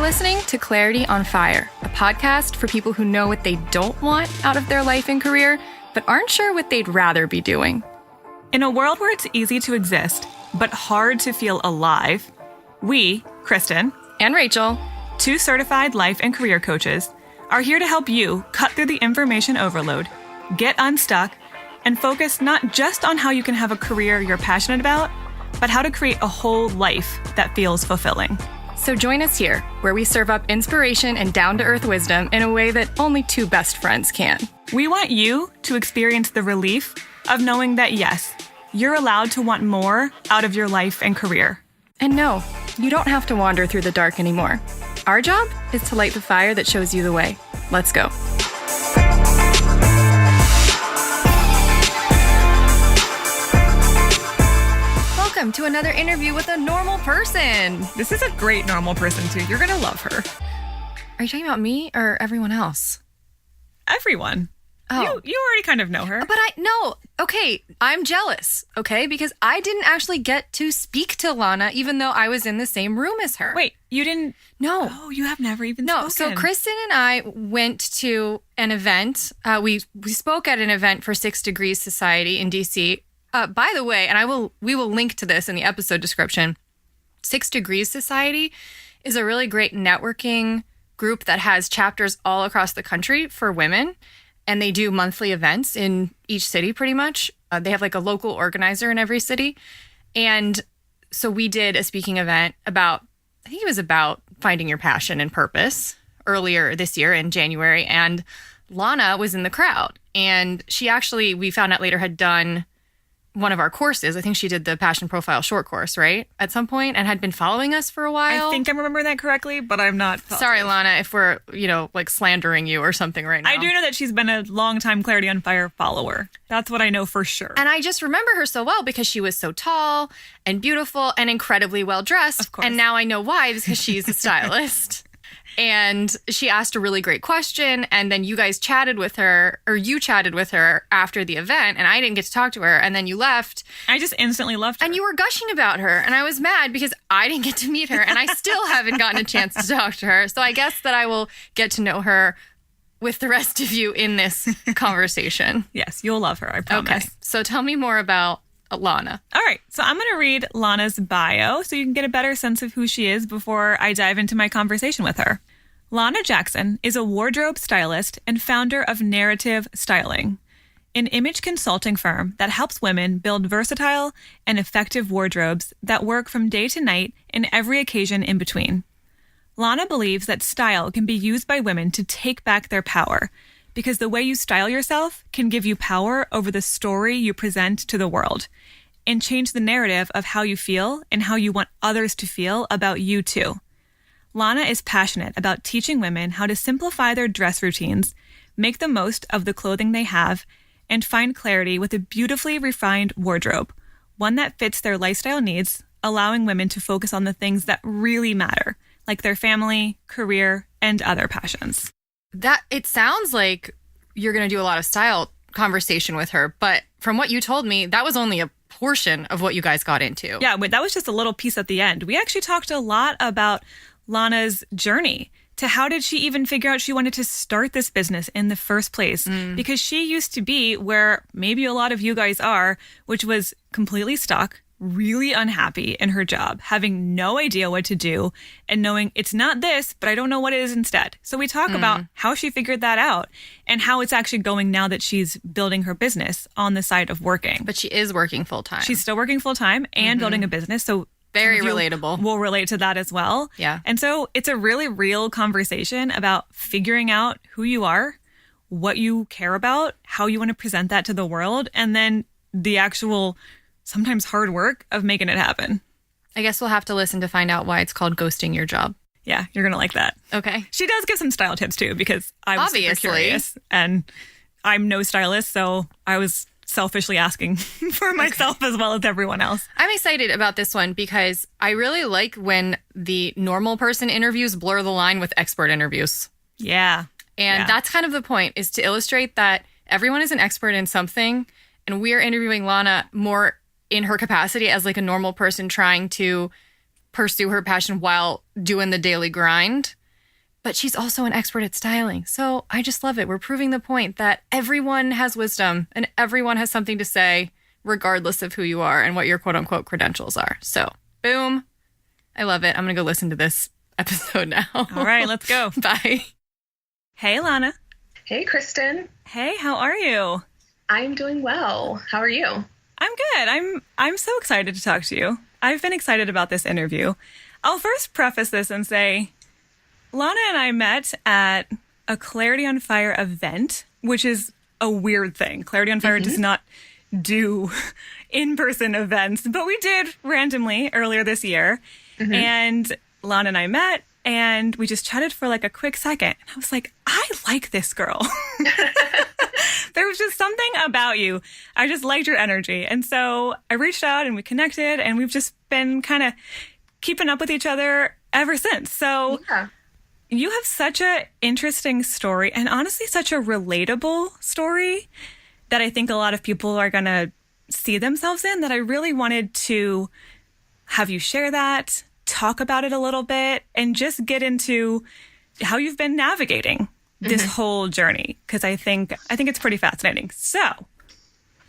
listening to Clarity on Fire, a podcast for people who know what they don't want out of their life and career, but aren't sure what they'd rather be doing. In a world where it's easy to exist, but hard to feel alive, we, Kristen and Rachel, 2 certified life and career coaches, are here to help you cut through the information overload, get unstuck, and focus not just on how you can have a career you're passionate about, but how to create a whole life that feels fulfilling. So join us here, where we serve up inspiration and down-to-earth wisdom in a way that only 2 best friends can. We want you to experience the relief of knowing that, yes, you're allowed to want more out of your life and career. And no, you don't have to wander through the dark anymore. Our job is to light the fire that shows you the way. Let's go. Welcome to another interview with a normal person. This is a great normal person, too. You're going to love her. Are you talking about me or everyone else? Everyone. Oh. You already kind of know her. But I'm jealous, okay? Because I didn't actually get to speak to Lana, even though I was in the same room as her. Wait, you didn't? No. Oh, you have never even spoken. spoken. So Kristen and I went to an event. We spoke at an event for 6 Degrees Society in D.C. By the way, and we will link to this in the episode description, 6 Degrees Society is a really great networking group that has chapters all across the country for women. And they do monthly events in each city, pretty much. They have like a local organizer in every city. And so we did a speaking event about finding your passion and purpose earlier this year in January. And Lana was in the crowd. And she actually, we found out later, had done one of our courses. I think she did the Passion Profile short course, right? At some point, and had been following us for a while. I think I'm remembering that correctly, but I'm not positive. Sorry, Lana, if we're, slandering you or something right now. I do know that she's been a longtime Clarity on Fire follower. That's what I know for sure. And I just remember her so well because she was so tall and beautiful and incredibly well dressed. Of course. And now I know why, because she's a stylist. And she asked a really great question, and then you guys chatted with her, or you chatted with her after the event, and I didn't get to talk to her, and then you left. I just instantly loved her. And you were gushing about her, and I was mad because I didn't get to meet her, and I still haven't gotten a chance to talk to her. So I guess that I will get to know her with the rest of you in this conversation. Yes, you'll love her, I promise. Okay, so tell me more about Lana. All right, so I'm going to read Lana's bio so you can get a better sense of who she is before I dive into my conversation with her. Lana Jackson is a wardrobe stylist and founder of Narrative Styling, an image consulting firm that helps women build versatile and effective wardrobes that work from day to night and every occasion in between. Lana believes that style can be used by women to take back their power, because the way you style yourself can give you power over the story you present to the world and change the narrative of how you feel and how you want others to feel about you too. Lana is passionate about teaching women how to simplify their dress routines, make the most of the clothing they have, and find clarity with a beautifully refined wardrobe, one that fits their lifestyle needs, allowing women to focus on the things that really matter, like their family, career, and other passions. That it sounds like you're going to do a lot of style conversation with her, but from what you told me, that was only a portion of what you guys got into. Yeah, but that was just a little piece at the end. We actually talked a lot about Lana's journey to how did she even figure out she wanted to start this business in the first place? Because she used to be where maybe a lot of you guys are, which was completely stuck, really unhappy in her job, having no idea what to do and knowing it's not this, but I don't know what it is instead. So we talk about how she figured that out and how it's actually going now that she's building her business on the side of working. But she is working full time. She's still working full time and building a business. So very relatable. We'll relate to that as well. Yeah. And so it's a really real conversation about figuring out who you are, what you care about, how you want to present that to the world, and then the actual sometimes hard work of making it happen. I guess we'll have to listen to find out why it's called ghosting your job. Yeah, you're going to like that. Okay. She does give some style tips too, because I was super curious and I'm no stylist, so I was selfishly asking for myself as well as everyone else. I'm excited about this one because I really like when the normal person interviews blur the line with expert interviews. Yeah. And that's kind of the point, is to illustrate that everyone is an expert in something, and we're interviewing Lana more in her capacity as like a normal person trying to pursue her passion while doing the daily grind. but she's also an expert at styling. So I just love it. We're proving the point that everyone has wisdom and everyone has something to say, regardless of who you are and what your quote unquote credentials are. So boom. I love it. I'm going to go listen to this episode now. All right, let's go. Bye. Hey, Lana. Hey, Kristen. Hey, how are you? I'm doing well. How are you? I'm good. I'm so excited to talk to you. I've been excited about this interview. I'll first preface this and say, Lana and I met at a Clarity on Fire event, which is a weird thing. Clarity on Fire does not do in-person events, but we did randomly earlier this year. And Lana and I met, and we just chatted for like a quick second. And I was like, I like this girl. There was just something about you. I just liked your energy. And so I reached out and we connected, and we've just been kind of keeping up with each other ever since. So you have such an interesting story, and honestly, such a relatable story that I think a lot of people are going to see themselves in, that I really wanted to have you share that, talk about it a little bit, and just get into how you've been navigating this whole journey, because I think it's pretty fascinating. So,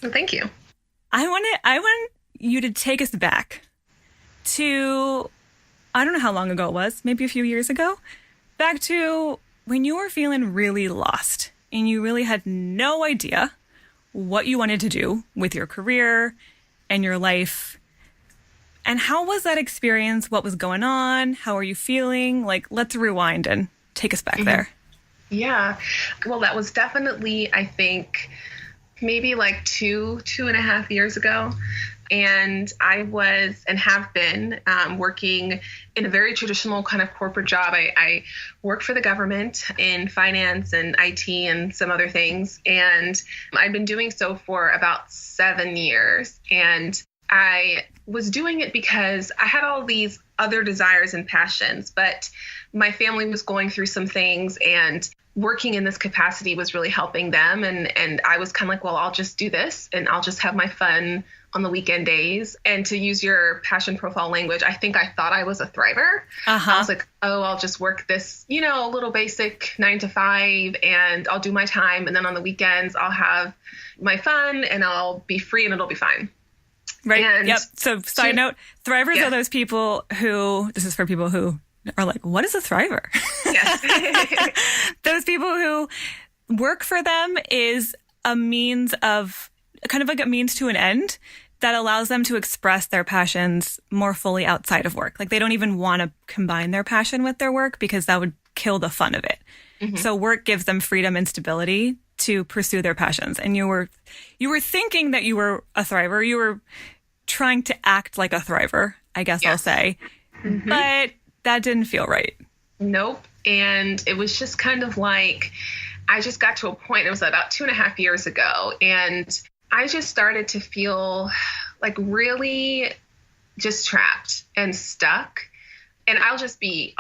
well, thank you. I want you to take us back to, I don't know how long ago it was, maybe a few years ago, back to when you were feeling really lost and you really had no idea what you wanted to do with your career and your life. And how was that experience? What was going on? How are you feeling? Like, let's rewind and take us back there. Yeah. Well, that was definitely, I think, maybe like 2.5 years ago. And I was and have been working in a very traditional kind of corporate job. I work for the government in finance and IT and some other things. And I've been doing so for about 7 years. And I was doing it because I had all these other desires and passions, but my family was going through some things, and working in this capacity was really helping them. And I was kind of like, well, I'll just do this and I'll just have my fun on the weekend days. And to use your passion profile language, I think I thought I was a thriver. I was like, oh, I'll just work this, little basic 9 to 5, and I'll do my time. And then on the weekends, I'll have my fun and I'll be free and it'll be fine. Right. And yep. So side note, thrivers are those people who, this is for people who are like, what is a thriver? Yes. Those people who work for them is a means of, kind of like a means to an end that allows them to express their passions more fully outside of work. Like, they don't even want to combine their passion with their work because that would kill the fun of it. So work gives them freedom and stability to pursue their passions. And you were thinking that you were a thriver. You were trying to act like a thriver, I guess I'll say. But that didn't feel right. Nope. And it was just kind of like, I just got to a point, it was about 2.5 years ago, and I just started to feel like really just trapped and stuck. And I'll just be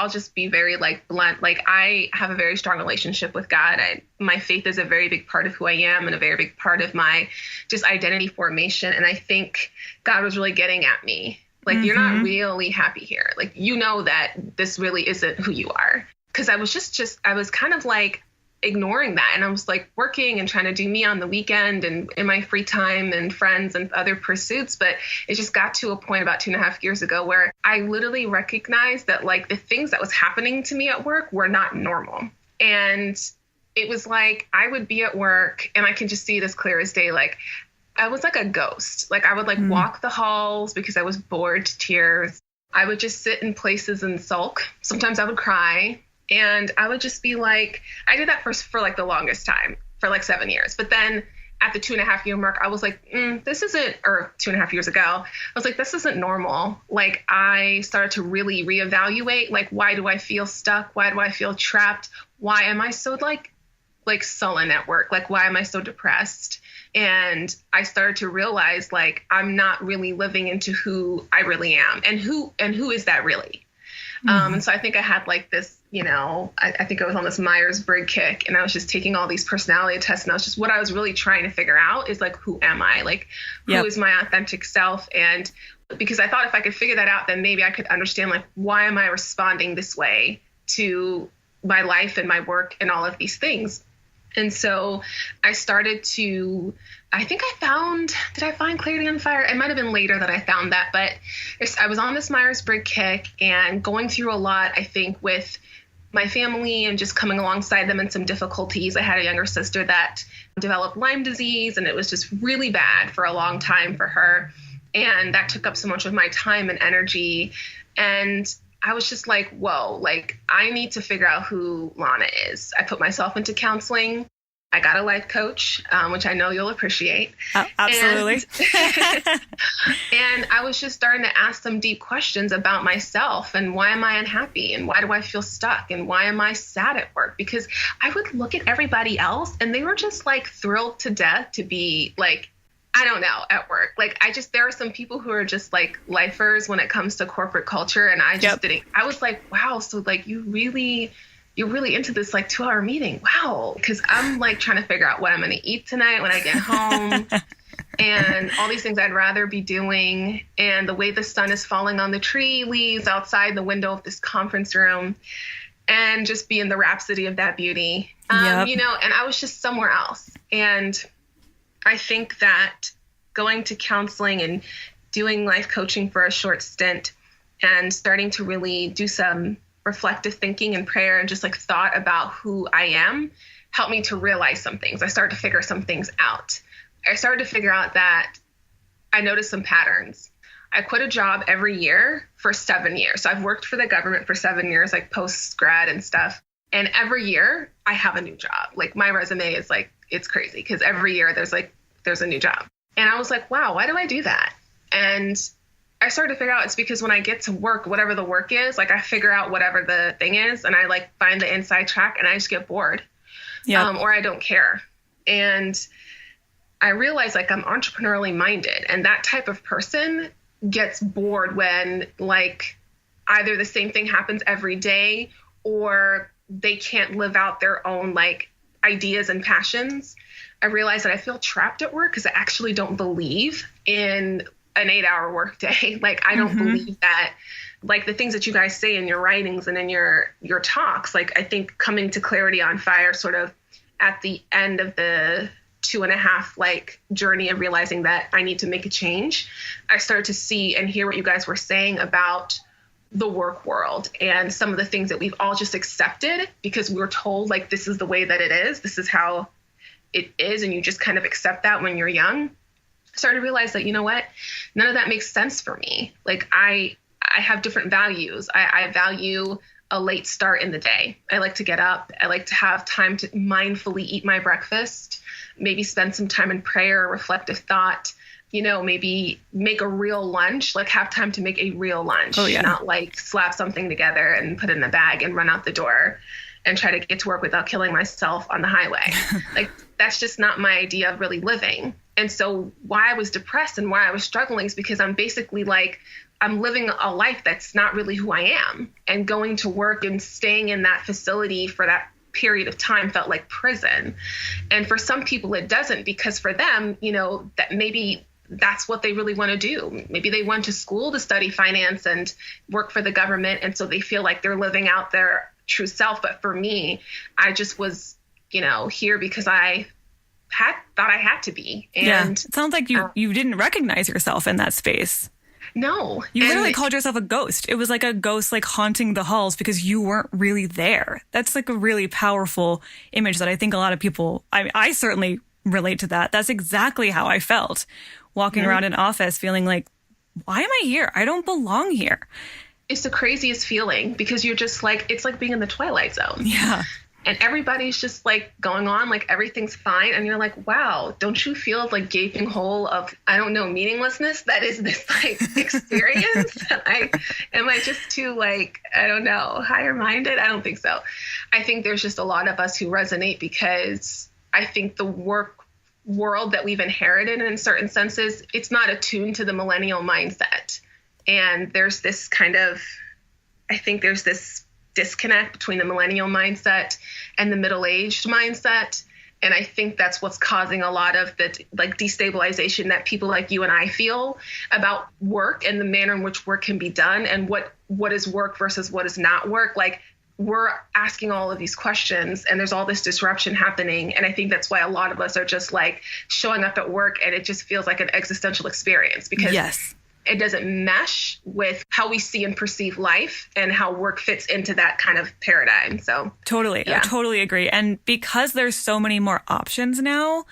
very like blunt. Like, I have a very strong relationship with God. My faith is a very big part of who I am and a very big part of my just identity formation. And I think God was really getting at me. Like, you're not really happy here. Like, that this really isn't who you are. Because I was I was kind of like ignoring that. And I was like working and trying to do me on the weekend and in my free time and friends and other pursuits. But it just got to a point about 2.5 years ago where I literally recognized that, like, the things that was happening to me at work were not normal. And it was like, I would be at work and I can just see it as clear as day. Like, I was like a ghost. Like, I would walk the halls because I was bored to tears. I would just sit in places and sulk. Sometimes I would cry. And I would just be like, I did that for like the longest time, for like 7 years. But then at the 2.5 year mark, I was like, this isn't, or 2.5 years ago, I was like, this isn't normal. Like, I started to really reevaluate, like, why do I feel stuck? Why do I feel trapped? Why am I so like sullen at work? Like, why am I so depressed? And I started to realize, like, I'm not really living into who I really am. And who is that really? And so I think I had like this, I think I was on this Myers-Briggs kick, and I was just taking all these personality tests, and what I was really trying to figure out is, like, who am I? Like, who is my authentic self? And because I thought if I could figure that out, then maybe I could understand, like, why am I responding this way to my life and my work and all of these things. And so I started to, I think I found, did I find clarity on fire? It might have been later that I found that, but I was on this Myers-Briggs kick and going through a lot, I think, with my family and just coming alongside them in some difficulties. I had a younger sister that developed Lyme disease, and it was just really bad for a long time for her. And that took up so much of my time and energy. And I was just like, whoa, like I need to figure out who Lana is. I put myself into counseling. I got a life coach, which I know you'll appreciate. Absolutely. And I was just starting to ask some deep questions about myself and why am I unhappy and why do I feel stuck and why am I sad at work? Because I would look at everybody else and they were just like thrilled to death to be like, I don't know, at work. Like there are some people who are just like lifers when it comes to corporate culture. And I just didn't, I was like, wow. So like you're really into this like 2-hour meeting. Wow. Because I'm like trying to figure out what I'm going to eat tonight when I get home and all these things I'd rather be doing. And the way the sun is falling on the tree leaves outside the window of this conference room and just be in the rhapsody of that beauty, you know, and I was just somewhere else. And I think that going to counseling and doing life coaching for a short stint and starting to really do some reflective thinking and prayer and just like thought about who I am helped me to realize some things. I started to figure some things out. I started to figure out that I noticed some patterns. I quit a job every year for 7 years. So I've worked for the government for 7 years, like post-grad and stuff. And every year I have a new job. Like my resume is like, it's crazy because every year there's a new job. And I was like, wow, why do I do that? And I started to figure out it's because when I get to work, whatever the work is, like I figure out whatever the thing is and I like find the inside track and I just get bored or I don't care. And I realized like I'm entrepreneurially minded and that type of person gets bored when like either the same thing happens every day or they can't live out their own like ideas and passions. I realized that I feel trapped at work because I actually don't believe in an 8-hour work day. Like I don't believe that like the things that you guys say in your writings and in your talks, like I think coming to clarity on fire sort of at the end of the 2.5 like journey of realizing that I need to make a change, I started to see and hear what you guys were saying about the work world and some of the things that we've all just accepted because we were told like this is the way that it is, this is how it is, and you just kind of accept that when you're young. I started to realize that, you know what, none of that makes sense for me. Like I have different values. I value a late start in the day. I like to get up. I like to have time to mindfully eat my breakfast, maybe spend some time in prayer, reflective thought, you know, maybe make a real lunch, like have time to make a real lunch, not like slap something together and put it in a bag and run out the door and try to get to work without killing myself on the highway. Like that's just not my idea of really living. And so why I was depressed and why I was struggling is because I'm basically like, I'm living a life that's not really who I am, and going to work and staying in that facility for that period of time felt like prison. And for some people it doesn't, because for them, you know, that maybe that's what they really want to do. Maybe they went to school to study finance and work for the government. And so they feel like they're living out their true self. But for me, I just was, you know, here because I thought I had to be. And it sounds like you didn't recognize yourself in that space. No. You literally called yourself a ghost. It was like a ghost like haunting the halls because you weren't really there. That's like a really powerful image that I think a lot of people, I certainly relate to that. That's exactly how I felt walking around an office feeling like, why am I here? I don't belong here. It's the craziest feeling because you're just like, it's like being in the Twilight Zone. Yeah. And everybody's just like going on, like everything's fine. And you're like, wow, don't you feel like gaping hole of, I don't know, meaninglessness that is this like experience? Am I just too like, I don't know, higher minded? I don't think so. I think there's just a lot of us who resonate because I think the work world that we've inherited in certain senses, it's not attuned to the millennial mindset. And there's this kind of, I think there's this disconnect between the millennial mindset and the middle-aged mindset. And I think that's what's causing a lot of the like destabilization that people like you and I feel about work and the manner in which work can be done and what is work versus what is not work. Like we're asking all of these questions and there's all this disruption happening. And I think that's why a lot of us are just like showing up at work and it just feels like an existential experience because it doesn't mesh with how we see and perceive life and how work fits into that kind of paradigm. So totally. Yeah. I totally agree. And because there's so many more options now,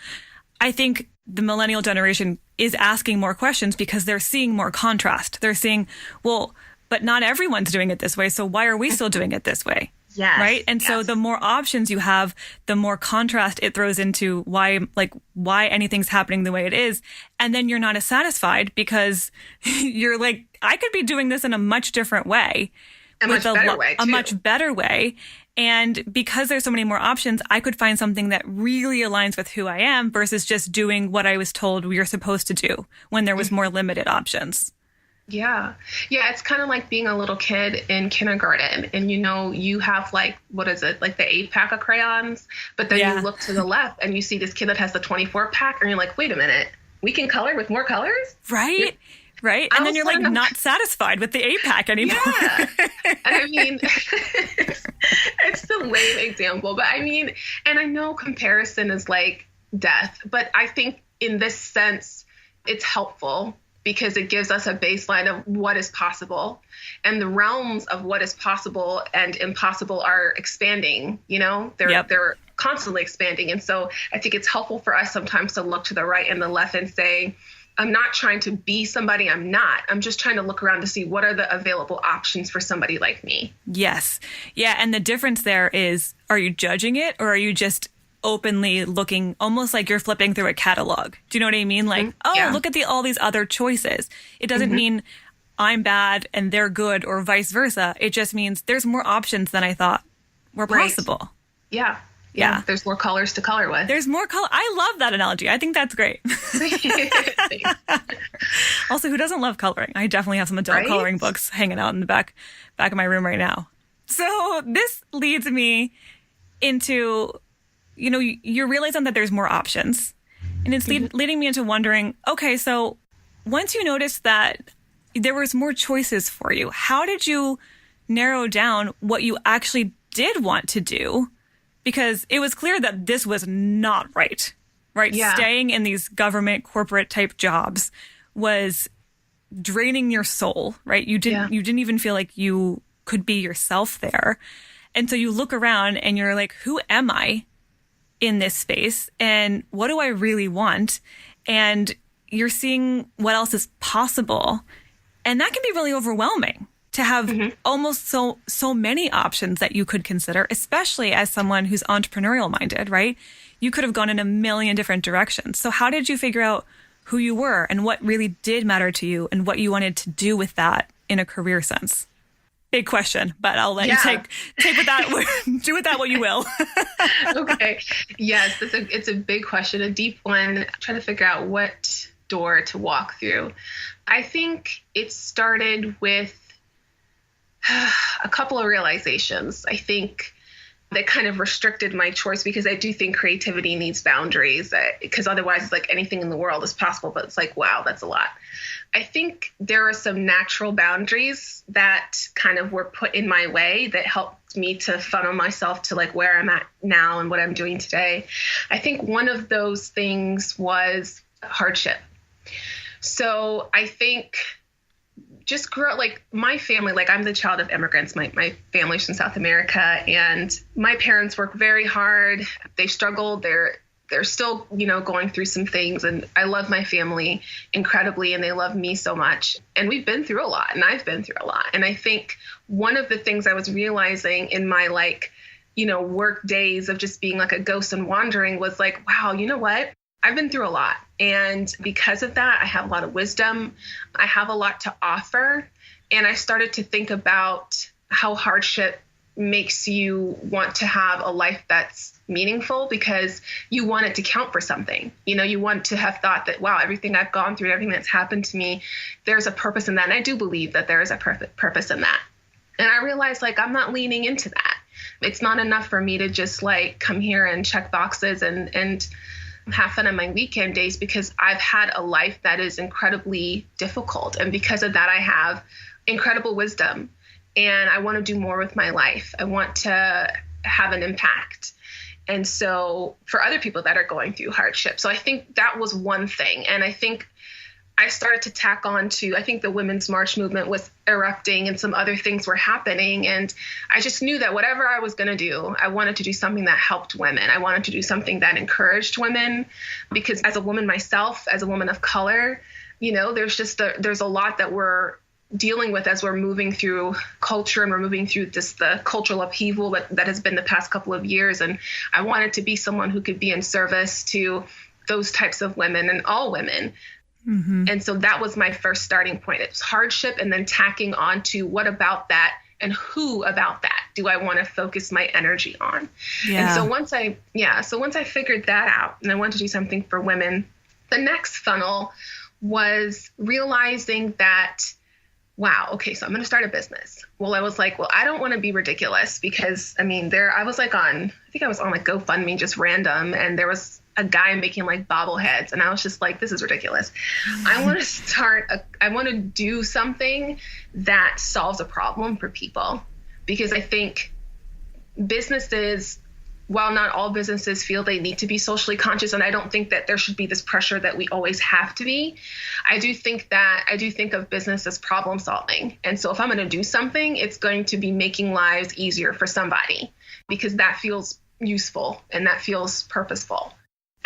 I think the millennial generation is asking more questions because they're seeing more contrast. They're seeing, well, but not everyone's doing it this way. So why are we still doing it this way? Yes. Right. And so the more options you have, the more contrast it throws into why anything's happening the way it is. And then you're not as satisfied because you're like, I could be doing this in a much different way. A much better way. And because there's so many more options, I could find something that really aligns with who I am versus just doing what I was told we were supposed to do when there was more limited options. Yeah. Yeah. It's kind of like being a little kid in kindergarten and, you have like, what is it? Like the 8-pack of crayons, but then you look to the left and you see this kid that has the 24-pack and you're like, wait a minute, we can color with more colors? Right. Right. And then you're like not satisfied with the 8-pack anymore. Yeah. And I mean, it's the lame example, but I mean, and I know comparison is like death, but I think in this sense, it's helpful because it gives us a baseline of what is possible and the realms of what is possible and impossible are expanding, they're constantly expanding. And so I think it's helpful for us sometimes to look to the right and the left and say, I'm not trying to be somebody I'm not. I'm just trying to look around to see what are the available options for somebody like me. Yes. Yeah. And the difference there is, are you judging it or are you just openly looking almost like you're flipping through a catalog? Do you know what I mean? Like, look at all these other choices. It doesn't mean I'm bad and they're good or vice versa. It just means there's more options than I thought were possible. Yeah. Yeah. There's more colors to color with. There's more color. I love that analogy. I think that's great. Also, who doesn't love coloring? I definitely have some adult coloring books hanging out in the back of my room right now. So this leads me into, you're realizing that there's more options. And it's leading me into wondering, okay, so once you noticed that there was more choices for you, how did you narrow down what you actually did want to do? Because it was clear that this was not right? Yeah. Staying in these government corporate type jobs was draining your soul, right? You didn't even feel like you could be yourself there. And so you look around and you're like, who am I in this space? And what do I really want? And you're seeing what else is possible. And that can be really overwhelming to have almost so many options that you could consider, especially as someone who's entrepreneurial minded, right? You could have gone in a million different directions. So how did you figure out who you were and what really did matter to you and what you wanted to do with that in a career sense? Big question, but I'll let you take with that, do with that what you will. Okay. Yes, it's a big question, a deep one. I'm trying to figure out what door to walk through. I think it started with a couple of realizations. I think that kind of restricted my choice because I do think creativity needs boundaries because otherwise it's like anything in the world is possible, but it's like, wow, that's a lot. I think there are some natural boundaries that kind of were put in my way that helped me to funnel myself to like where I'm at now and what I'm doing today. I think one of those things was hardship. So I think just grew up, like my family, like I'm the child of immigrants. My family's from South America and my parents work very hard. They struggled. They're still, going through some things. And I love my family incredibly and they love me so much. And we've been through a lot and I've been through a lot. And I think one of the things I was realizing in my work days of just being like a ghost and wandering was like, wow, you know what? I've been through a lot. And because of that, I have a lot of wisdom. I have a lot to offer. And I started to think about how hardship makes you want to have a life that's meaningful because you want it to count for something. You want to have thought that, wow, everything I've gone through, everything that's happened to me, there's a purpose in that. And I do believe that there is a purpose in that. And I realized I'm not leaning into that. It's not enough for me to just come here and check boxes and have fun on my weekend days because I've had a life that is incredibly difficult. And because of that, I have incredible wisdom. and I want to do more with my life. I want to have an impact. And so for other people that are going through hardship. So I think that was one thing. And I think I started to tack on to, I think the Women's March movement was erupting and some other things were happening. And I just knew that whatever I was going to do, I wanted to do something that helped women. I wanted to do something that encouraged women, because as a woman myself, as a woman of color, you know, there's a lot that we're dealing with as we're moving through culture and we're moving through the cultural upheaval that has been the past couple of years. And I wanted to be someone who could be in service to those types of women and all women. Mm-hmm. And so that was my first starting point. It was hardship, and then tacking on to what about that and who about that do I want to focus my energy on? Yeah. And so once I figured that out and I wanted to do something for women, the next funnel was realizing that, wow, okay, so I'm going to start a business. Well, I was like, well, I don't want to be ridiculous, because I was like I was on like GoFundMe, just random. And there was a guy making like bobbleheads. And I was just like, this is ridiculous. I want to do something that solves a problem for people, because I think businesses, while not all businesses feel they need to be socially conscious, and I don't think that there should be this pressure that we always have to be, I do think of business as problem solving. And so if I'm going to do something, it's going to be making lives easier for somebody, because that feels useful and that feels purposeful.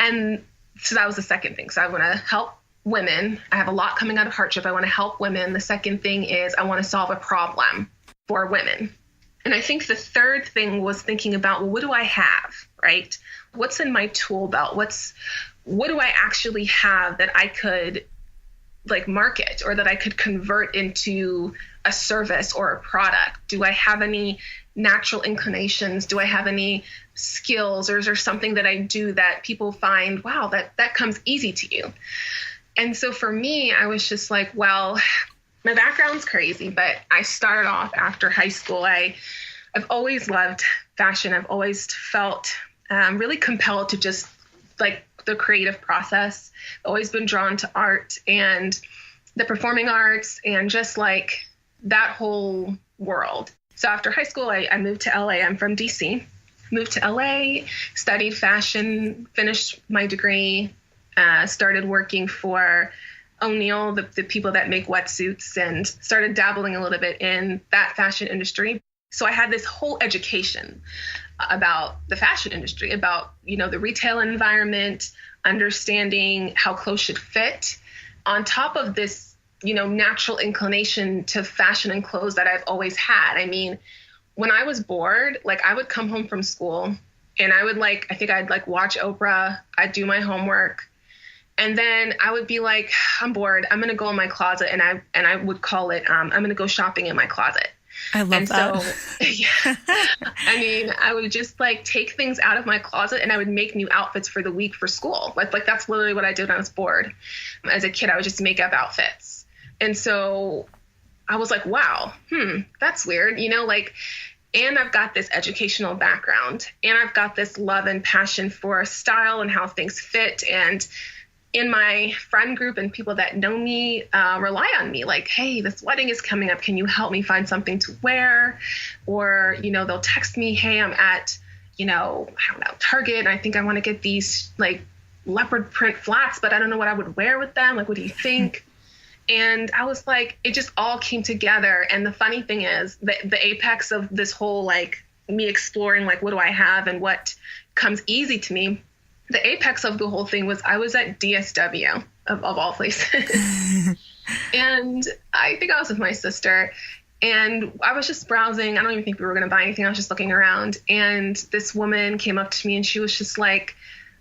And so that was the second thing. So I want to help women. I have a lot coming out of hardship. I want to help women. The second thing is I want to solve a problem for women. And I think the third thing was thinking about, well, what do I have, right? What's in my tool belt? What do I actually have that I could like market, or that I could convert into a service or a product? Do I have any natural inclinations? Do I have any skills, or is there something that I do that people find, wow, that comes easy to you? And so for me, I was just like, well, my background's crazy, but I started off after high school. I've always loved fashion. I've always felt really compelled to just like the creative process. Always been drawn to art and the performing arts and just like that whole world. So after high school, I moved to LA. I'm from DC. Moved to LA, studied fashion, finished my degree, started working for O'Neill, the people that make wetsuits, and started dabbling a little bit in that fashion industry. So I had this whole education about the fashion industry, about, you know, the retail environment, understanding how clothes should fit, on top of this, you know, natural inclination to fashion and clothes that I've always had. I mean, when I was bored, like I would come home from school and I would I'd watch Oprah, I'd do my homework, and then I would be like, I'm bored, I'm going to go in my closet, and I would call it, I'm going to go shopping in my closet. I love that. So, yeah, I mean, I would just like take things out of my closet and I would make new outfits for the week for school. Like that's literally what I did when I was bored. As a kid, I would just make up outfits. And so I was like, wow, that's weird. You know, like, and I've got this educational background, and I've got this love and passion for style and how things fit. And in my friend group and people that know me rely on me, like, hey, this wedding is coming up. Can you help me find something to wear? Or, you know, they'll text me, hey, I'm at, you know, I don't know, Target, and I think I want to get these like leopard print flats, but I don't know what I would wear with them. Like, what do you think? And I was like, it just all came together. And the funny thing is the apex of this whole, like me exploring, like, what do I have and what comes easy to me, the apex of the whole thing was I was at DSW of all places. And I think I was with my sister, and I was just browsing. I don't even think we were going to buy anything. I was just looking around, and this woman came up to me and she was just like,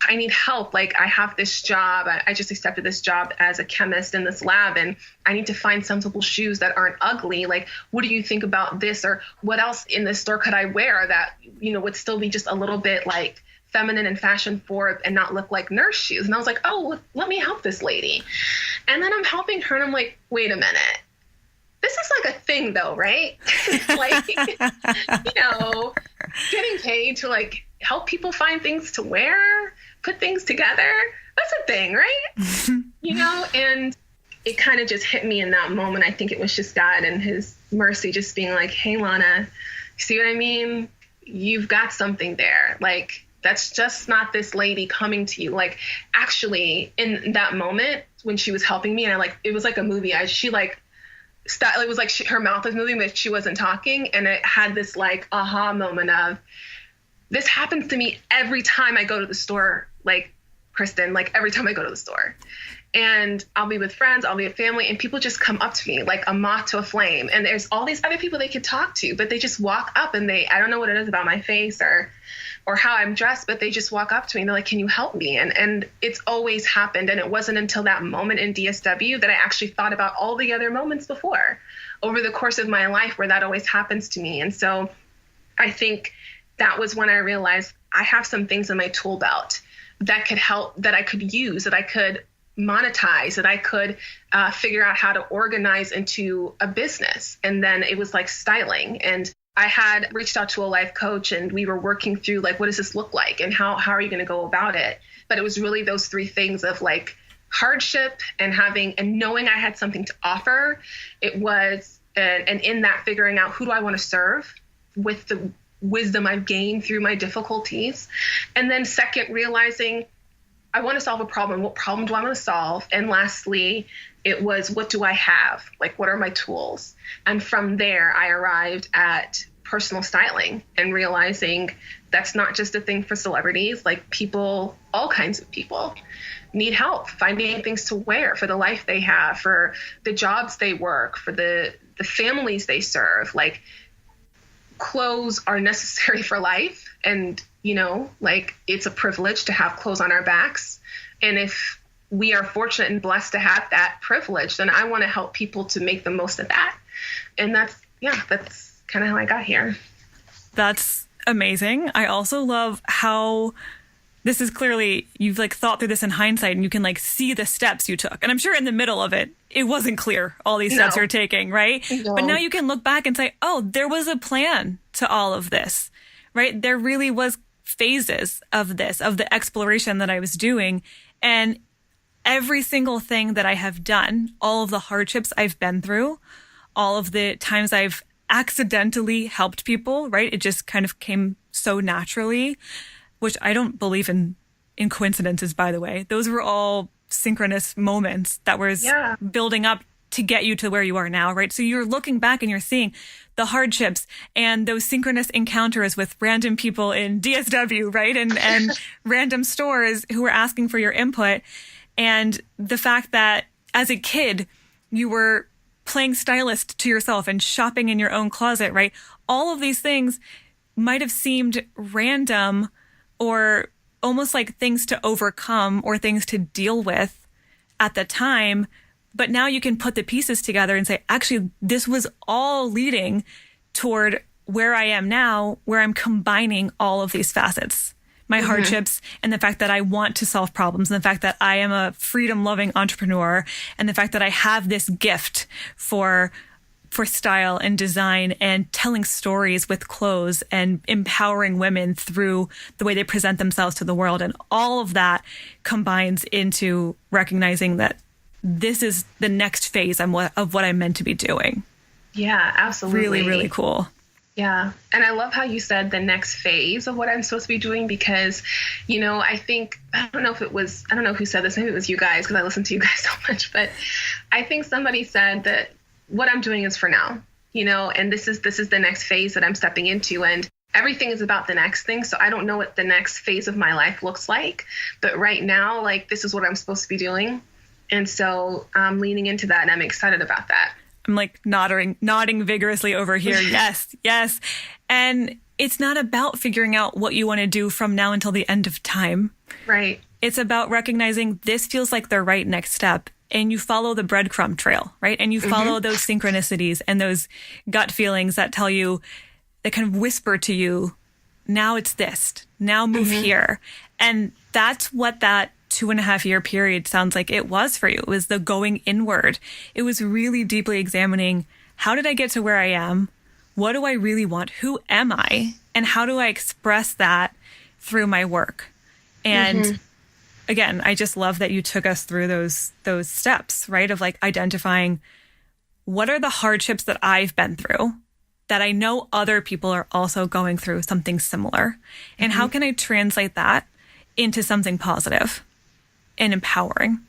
I need help. Like, I have this job. I just accepted this job as a chemist in this lab, and I need to find sensible shoes that aren't ugly. Like, what do you think about this? Or what else in this store could I wear that, you know, would still be just a little bit like feminine and fashion forward and not look like nurse shoes? And I was like, oh, let me help this lady. And then I'm helping her, and I'm like, wait a minute. This is like a thing though, right? Like, you know, getting paid to like help people find things to wear, put things together. That's a thing, right? You know, and it kind of just hit me in that moment. I think it was just God and his mercy just being like, hey, Lana, see what I mean? You've got something there. Like, that's just not this lady coming to you. Like, actually, in that moment when she was helping me, and it was like a movie. It was like her mouth was moving, but she wasn't talking. And it had this like aha moment of, this happens to me every time I go to the store, like Kristen, like every time I go to the store. And I'll be with friends, I'll be with family, and people just come up to me like a moth to a flame. And there's all these other people they could talk to, but they just walk up and I don't know what it is about my face or how I'm dressed, but they just walk up to me and they're like, can you help me? And it's always happened. And it wasn't until that moment in DSW that I actually thought about all the other moments before over the course of my life where that always happens to me. And so I think that was when I realized I have some things in my tool belt that could help, that I could use, that I could monetize, that I could figure out how to organize into a business. And then it was like styling. And I had reached out to a life coach and we were working through like, what does this look like? And how are you going to go about it? But it was really those three things of like hardship and knowing I had something to offer. It was, and in that figuring out, who do I want to serve with the wisdom I've gained through my difficulties. And then second, realizing I want to solve a problem. What problem do I want to solve? And lastly, it was, what do I have? Like, what are my tools? And from there, I arrived at personal styling and realizing that's not just a thing for celebrities. Like, people, all kinds of people need help finding things to wear for the life they have, for the jobs they work, for the families they serve. Like, clothes are necessary for life. And, like, it's a privilege to have clothes on our backs. And if we are fortunate and blessed to have that privilege, then I want to help people to make the most of that. And that's kind of how I got here. That's amazing. I also love how this is clearly, you've like thought through this in hindsight and you can like see the steps you took. And I'm sure in the middle of it, it wasn't clear all these steps you're taking, right? No. But now you can look back and say, oh, there was a plan to all of this, right? There really was phases of this, of the exploration that I was doing. And every single thing that I have done, all of the hardships I've been through, all of the times I've accidentally helped people, right? It just kind of came so naturally, which I don't believe in coincidences, by the way. Those were all synchronous moments that was building up to get you to where you are now, right? So you're looking back and you're seeing the hardships and those synchronous encounters with random people in DSW, right? And random stores who were asking for your input. And the fact that as a kid, you were playing stylist to yourself and shopping in your own closet, right? All of these things might have seemed random or almost like things to overcome or things to deal with at the time. But now you can put the pieces together and say, actually, this was all leading toward where I am now, where I'm combining all of these facets, my hardships and the fact that I want to solve problems and the fact that I am a freedom-loving entrepreneur and the fact that I have this gift for style and design and telling stories with clothes and empowering women through the way they present themselves to the world. And all of that combines into recognizing that this is the next phase of what I'm meant to be doing. Yeah, absolutely. Really, really cool. Yeah. And I love how you said the next phase of what I'm supposed to be doing because, I think, I don't know who said this, maybe it was you guys because I listen to you guys so much, but I think somebody said that what I'm doing is for now, and this is the next phase that I'm stepping into. And everything is about the next thing. So I don't know what the next phase of my life looks like, but right now, like, this is what I'm supposed to be doing. And so I'm leaning into that and I'm excited about that. I'm like nodding vigorously over here. Yes, yes. And it's not about figuring out what you want to do from now until the end of time. Right. It's about recognizing this feels like the right next step. And you follow the breadcrumb trail, right? And you follow those synchronicities and those gut feelings that tell you, that kind of whisper to you, now it's this, now move here. And that's what that 2.5-year period sounds like it was for you. It was the going inward. It was really deeply examining, how did I get to where I am? What do I really want? Who am I? And how do I express that through my work? And again, I just love that you took us through those steps, right? Of like identifying what are the hardships that I've been through that I know other people are also going through something similar. And how can I translate that into something positive and empowering?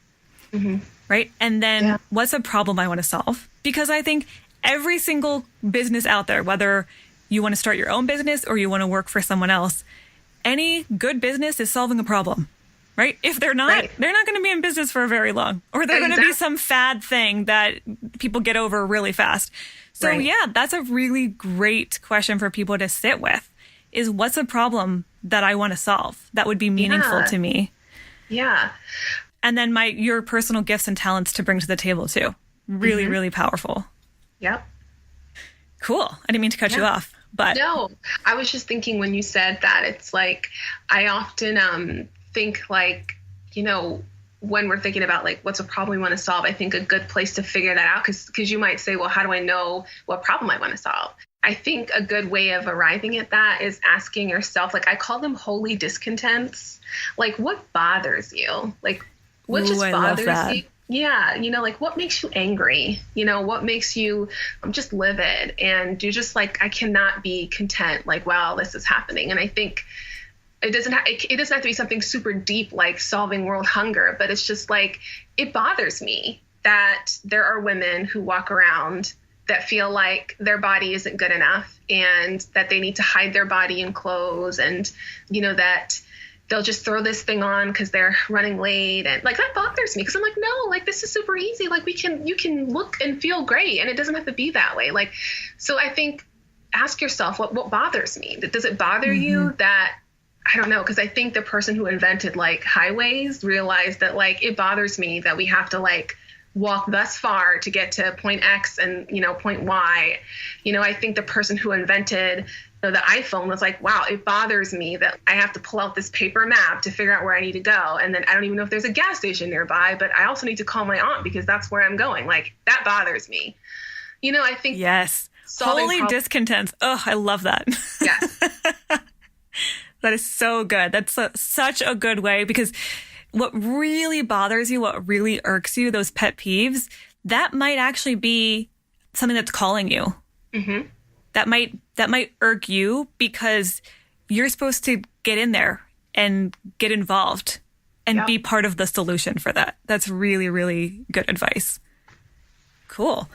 Right? And then what's a problem I want to solve? Because I think every single business out there, whether you want to start your own business or you want to work for someone else, any good business is solving a problem, right? If they're not, they're not going to be in business for very long, or they're going to be some fad thing that people get over really fast. So yeah, that's a really great question for people to sit with, is what's a problem that I want to solve that would be meaningful to me? Yeah. And then your personal gifts and talents to bring to the table too. Really, really powerful. Yep. Cool. I didn't mean to cut you off, but no, I was just thinking when you said that, it's like, I often think like, you know, when we're thinking about like, what's a problem we want to solve, I think a good place to figure that out, because you might say, well, how do I know what problem I want to solve? I think a good way of arriving at that is asking yourself, like, I call them holy discontents. Like, what bothers you? Like, what just bothers you? Yeah. You know, like, what makes you angry? You know, what makes you just livid? And you're just like, I cannot be content. Like, wow, this is happening. And I think it doesn't have to be something super deep, like solving world hunger, but it's just like, it bothers me that there are women who walk around that feel like their body isn't good enough and that they need to hide their body in clothes, and, you know, that they'll just throw this thing on because they're running late. And like, that bothers me, because I'm like, no, like, this is super easy. Like, you can look and feel great, and it doesn't have to be that way. Like, so I think, ask yourself, what bothers me? Does it bother you that, I don't know, because I think the person who invented like highways realized that, like, it bothers me that we have to like walk thus far to get to point X and, you know, point Y. You know, I think the person who invented the iPhone was like, wow, it bothers me that I have to pull out this paper map to figure out where I need to go. And then I don't even know if there's a gas station nearby, but I also need to call my aunt because that's where I'm going. Like, that bothers me. You know, I think. Yes. Holy discontents. Oh, I love that. Yes. That is so good. That's such a good way, because what really bothers you, what really irks you, those pet peeves, that might actually be something that's calling you. That might irk you because you're supposed to get in there and get involved and be part of the solution for that. That's really, really good advice. Cool.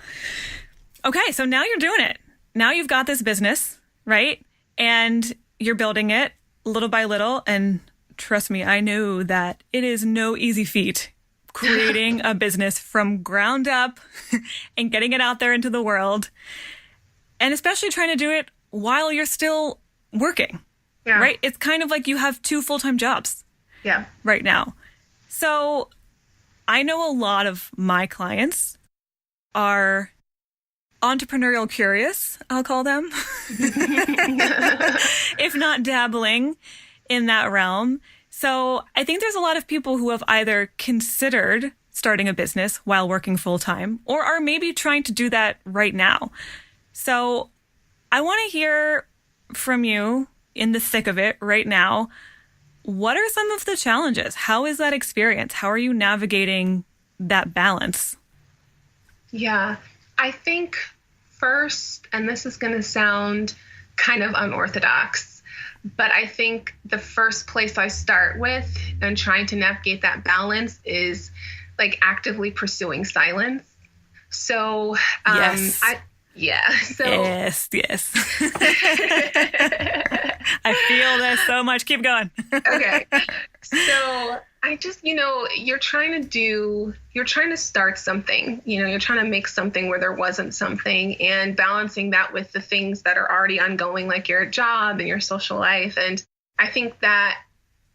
Okay, so now you're doing it. Now you've got this business, right? And you're building it little by little. And trust me, I know that it is no easy feat creating a business from ground up and getting it out there into the world. And especially trying to do it while you're still working, right? It's kind of like you have 2 full-time jobs right now. So I know a lot of my clients are entrepreneurial curious, I'll call them, if not dabbling in that realm. So I think there's a lot of people who have either considered starting a business while working full-time, or are maybe trying to do that right now. So I want to hear from you in the thick of it right now. What are some of the challenges? How is that experience? How are you navigating that balance? Yeah, I think first, and this is going to sound kind of unorthodox, but I think the first place I start with and trying to navigate that balance is like actively pursuing silence. So, yes. So yes. I feel this so much. Keep going. Okay. So I just, you know, you're trying to start something, you know, you're trying to make something where there wasn't something, and balancing that with the things that are already ongoing, like your job and your social life. And I think that,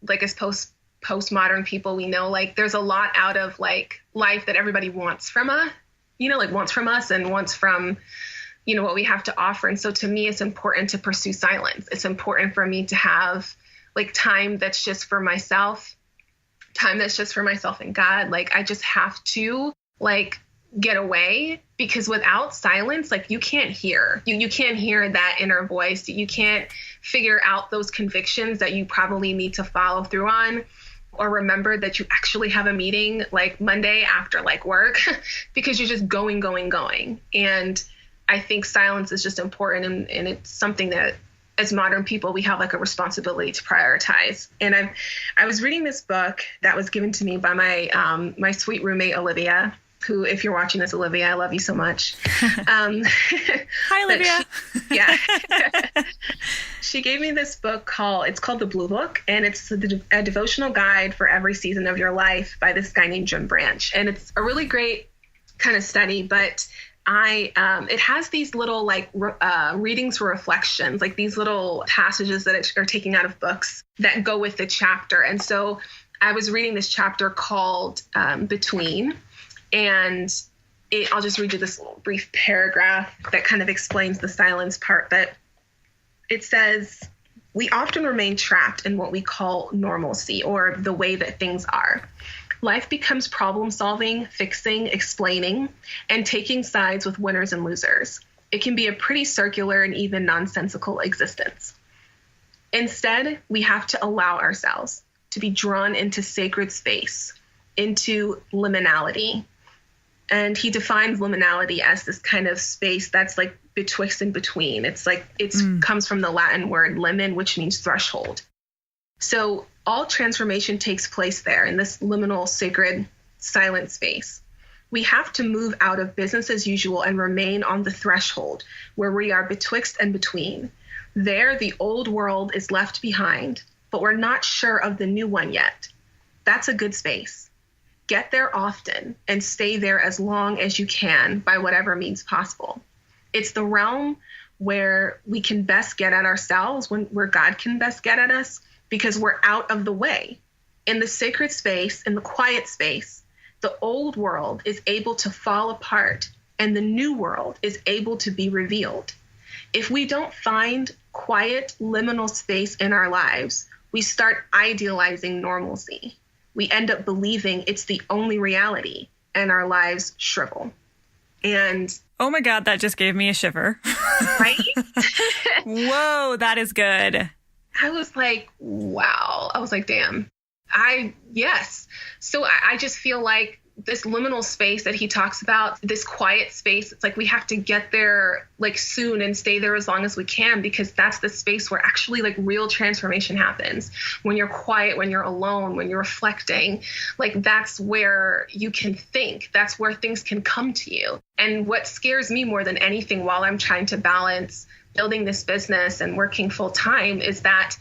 like, as postmodern people, we know, like, there's a lot out of like life that everybody wants from us, you know, like wants from us and wants from, you know, what we have to offer. And so to me, it's important to pursue silence. It's important for me to have like time that's just for myself, time that's just for myself and God. Like, I just have to like get away, because without silence, like, you can't hear, you can't hear that inner voice. You can't figure out those convictions that you probably need to follow through on. or remember that you actually have a meeting like Monday after like work because you're just going. And I think silence is just important. And it's something that as modern people, we have like a responsibility to prioritize. And I was reading this book that was given to me by my sweet roommate, Olivia, who, if you're watching this, Olivia, I love you so much. Hi, Olivia. She gave me this book it's called The Blue Book, and it's a devotional guide for every season of your life by this guy named Jim Branch. And it's a really great kind of study, but it has these little like readings for reflections, like these little passages that are taken out of books that go with the chapter. And so I was reading this chapter called Between, and I'll just read you this little brief paragraph that kind of explains the silence part. But it says, we often remain trapped in what we call normalcy, or the way that things are. Life becomes problem solving, fixing, explaining, and taking sides with winners and losers. It can be a pretty circular and even nonsensical existence. Instead, we have to allow ourselves to be drawn into sacred space, into liminality. And he defines liminality as this kind of space that's like betwixt and between. It's like comes from the Latin word limen, which means threshold. So all transformation takes place there in this liminal, sacred, silent space. We have to move out of business as usual and remain on the threshold where we are betwixt and between. There, the old world is left behind, but we're not sure of the new one yet. That's a good space. Get there often and stay there as long as you can by whatever means possible. It's the realm where we can best get at ourselves, where God can best get at us, because we're out of the way. In the sacred space, in the quiet space, the old world is able to fall apart and the new world is able to be revealed. If we don't find quiet, liminal space in our lives, we start idealizing normalcy. We end up believing it's the only reality, and our lives shrivel. And oh my God, that just gave me a shiver. Right? Whoa, that is good. I was like, wow. I was like, damn. Yes. So I just feel like this liminal space that he talks about, this quiet space, it's like we have to get there like soon and stay there as long as we can, because that's the space where actually like real transformation happens. When you're quiet, when you're alone, when you're reflecting, like that's where you can think. That's where things can come to you. And what scares me more than anything while I'm trying to balance building this business and working full time is that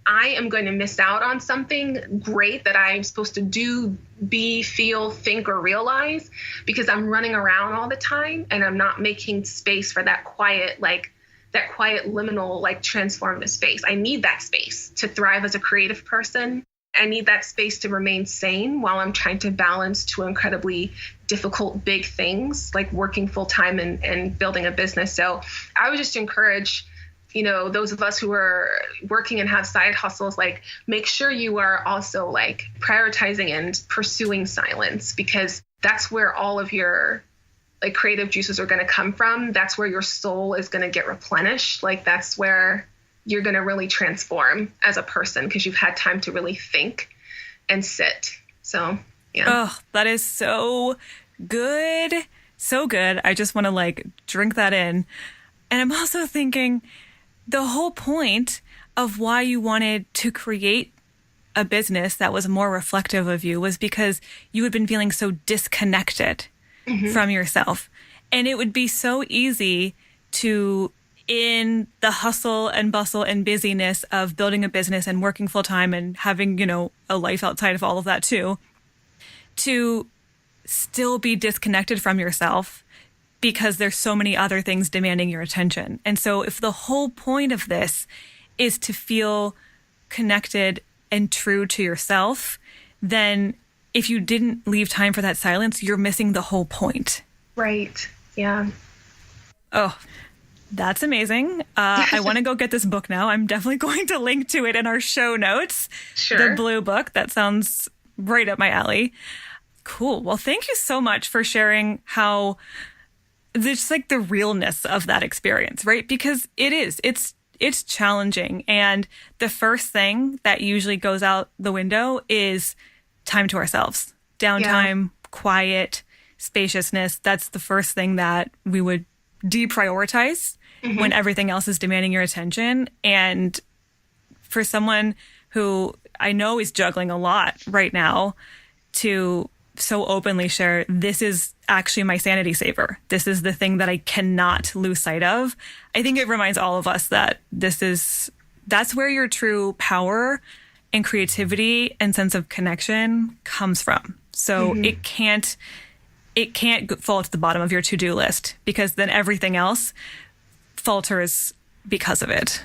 I am going to miss out on something great that I'm supposed to do, be, feel, think, or realize, because I'm running around all the time and I'm not making space for that quiet liminal, like transformative space. I need that space to thrive as a creative person. I need that space to remain sane while I'm trying to balance two incredibly difficult, big things like working full time and building a business. So I would just encourage, those of us who are working and have side hustles, like make sure you are also like prioritizing and pursuing silence, because that's where all of your like creative juices are going to come from. That's where your soul is going to get replenished. Like that's where you're going to really transform as a person, because you've had time to really think and sit. So, yeah. Oh, that is so good. So good. I just want to like drink that in. And I'm also thinking the whole point of why you wanted to create a business that was more reflective of you was because you had been feeling so disconnected from yourself. And it would be so easy to, in the hustle and bustle and busyness of building a business and working full time and having, a life outside of all of that too, to still be disconnected from yourself because there's so many other things demanding your attention. And so if the whole point of this is to feel connected and true to yourself, then if you didn't leave time for that silence, you're missing the whole point. Right. Yeah. Oh, that's amazing. I want to go get this book now. I'm definitely going to link to it in our show notes. Sure. The Blue Book. That sounds right up my alley. Cool. Well, thank you so much for sharing how just like the realness of that experience, right? Because it's it's challenging. And the first thing that usually goes out the window is time to ourselves. Downtime, quiet, spaciousness. That's the first thing that we would deprioritize when everything else is demanding your attention. And for someone who I know is juggling a lot right now, to so openly share, this is actually my sanity saver. This is the thing that I cannot lose sight of. I think it reminds all of us that that's where your true power and creativity and sense of connection comes from. So it can't fall to the bottom of your to-do list, because then everything else falters because of it.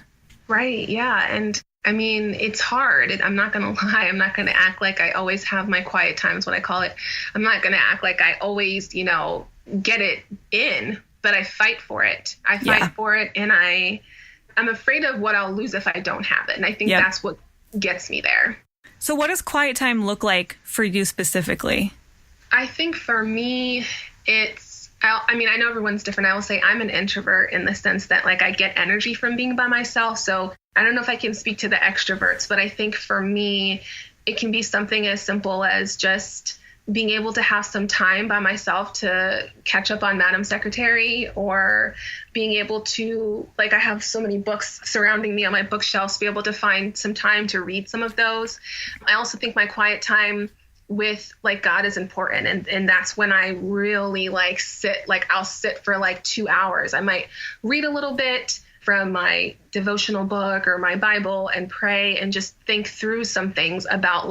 Right. Yeah. And I mean, it's hard. I'm not going to lie. I'm not going to act like I always have my quiet times, what I call it. I'm not going to act like I always, get it in, but I fight for it. I fight for it, and I'm afraid of what I'll lose if I don't have it. And I think that's what gets me there. So what does quiet time look like for you specifically? I think for me, I know everyone's different. I will say I'm an introvert in the sense that I get energy from being by myself. So I don't know if I can speak to the extroverts, but I think for me, it can be something as simple as just being able to have some time by myself to catch up on Madam Secretary, or being able to, I have so many books surrounding me on my bookshelves, be able to find some time to read some of those. I also think my quiet time with God is important. And that's when I really sit, I'll sit for 2 hours. I might read a little bit from my devotional book or my Bible and pray and just think through some things about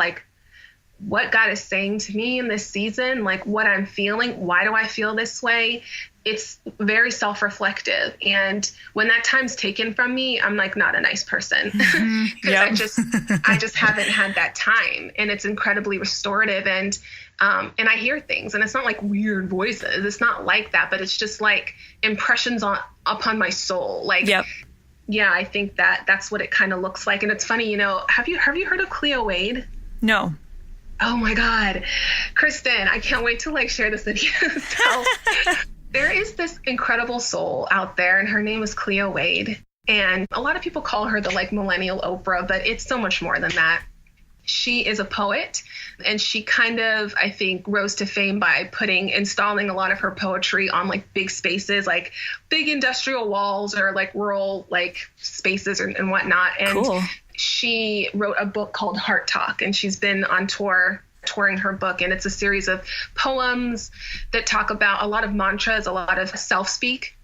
what God is saying to me in this season, what I'm feeling. Why do I feel this way? It's very self-reflective. And when that time's taken from me, I'm not a nice person, because I just haven't had that time. And it's incredibly restorative. And I hear things, and it's not weird voices. It's not like that, but it's just impressions upon my soul. Yeah, I think that's what it kind of looks like. And it's funny, have you heard of Cleo Wade? No. Oh my God, Kristen, I can't wait to share this with you. So there is this incredible soul out there, and her name is Cleo Wade. And a lot of people call her the millennial Oprah, but it's so much more than that. She is a poet, and she kind of, I think, rose to fame by installing a lot of her poetry on big spaces, big industrial walls, or rural spaces and whatnot. And cool. She wrote a book called Heart Talk, and she's been on touring her book. And it's a series of poems that talk about a lot of mantras, a lot of self-speak.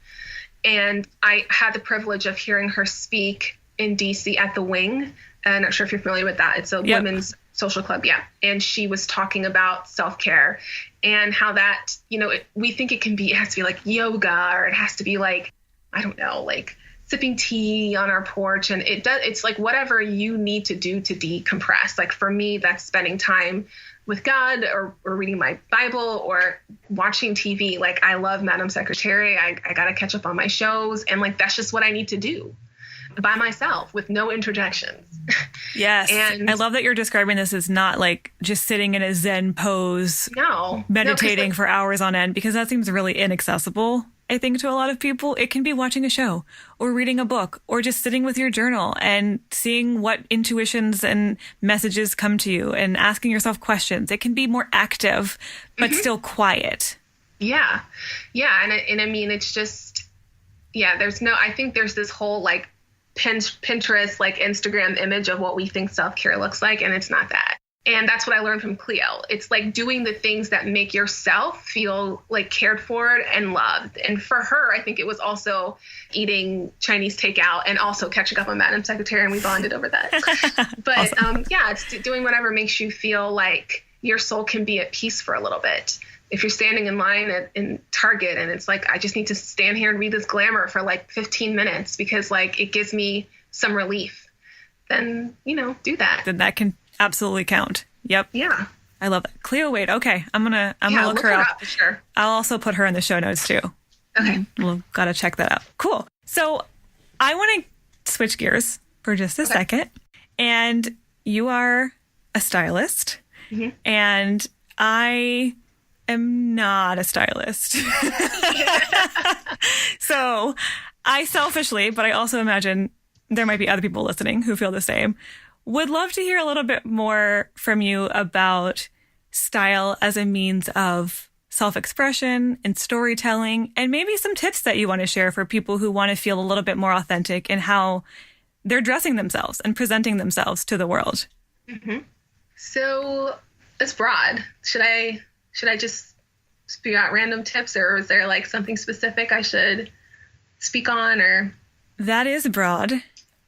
And I had the privilege of hearing her speak in DC at the Wing. I'm not sure if you're familiar with that. It's a women's social club. Yeah. And she was talking about self-care and how that, we think it has to be yoga, or it has to be I don't know, sipping tea on our porch. And it's whatever you need to do to decompress. For me, that's spending time with God, or reading my Bible, or watching TV. I love Madam Secretary. I got to catch up on my shows. And that's just what I need to do by myself with no interjections. Yes. And I love that you're describing this as not just sitting in a Zen pose, meditating for hours on end, because that seems really inaccessible, I think, to a lot of people. It can be watching a show, or reading a book, or just sitting with your journal and seeing what intuitions and messages come to you, and asking yourself questions. It can be more active, but still quiet. Yeah. Yeah. And I mean, it's just, I think there's this whole Pinterest, Instagram image of what we think self-care looks like. And it's not that. And that's what I learned from Cleo. It's doing the things that make yourself feel cared for and loved. And for her, I think it was also eating Chinese takeout and also catching up on Madam Secretary, and we bonded over that. But awesome. It's doing whatever makes you feel like your soul can be at peace for a little bit. If you're standing in line in Target, and it's I just need to stand here and read this glamour for 15 minutes because it gives me some relief, then, do that. Then that can absolutely count. Yep. Yeah. I love that. Cleo Wade. Okay. I'm gonna look her up. For sure. I'll also put her in the show notes too. Okay. We'll gotta check that out. Cool. So I want to switch gears for just a second. And you are a stylist, and I am not a stylist. So I selfishly, but I also imagine there might be other people listening who feel the same. Would love to hear a little bit more from you about style as a means of self-expression and storytelling, and maybe some tips that you want to share for people who want to feel a little bit more authentic in how they're dressing themselves and presenting themselves to the world. Mm-hmm. So it's broad. Should I just spew out random tips, or is there like something specific I should speak on? Or that is broad.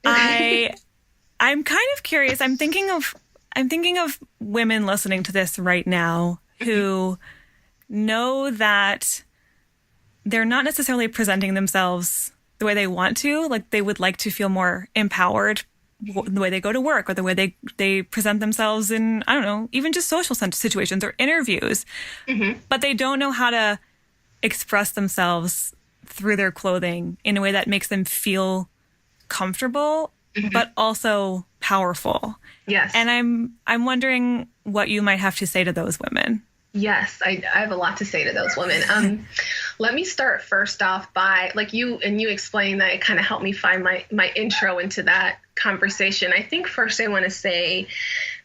I'm kind of curious. I'm thinking of women listening to this right now who know that they're not necessarily presenting themselves the way they want to. Like, they would like to feel more empowered the way they go to work, or the way they present themselves in, I don't know, even just social situations or interviews. Mm-hmm. But they don't know how to express themselves through their clothing in a way that makes them feel comfortable, mm-hmm. but also powerful. Yes. And I'm wondering what you might have to say to those women. Yes, I have a lot to say to those women. Let me start first off by, like, you explained that it kind of helped me find my intro into that conversation. I think first I want to say,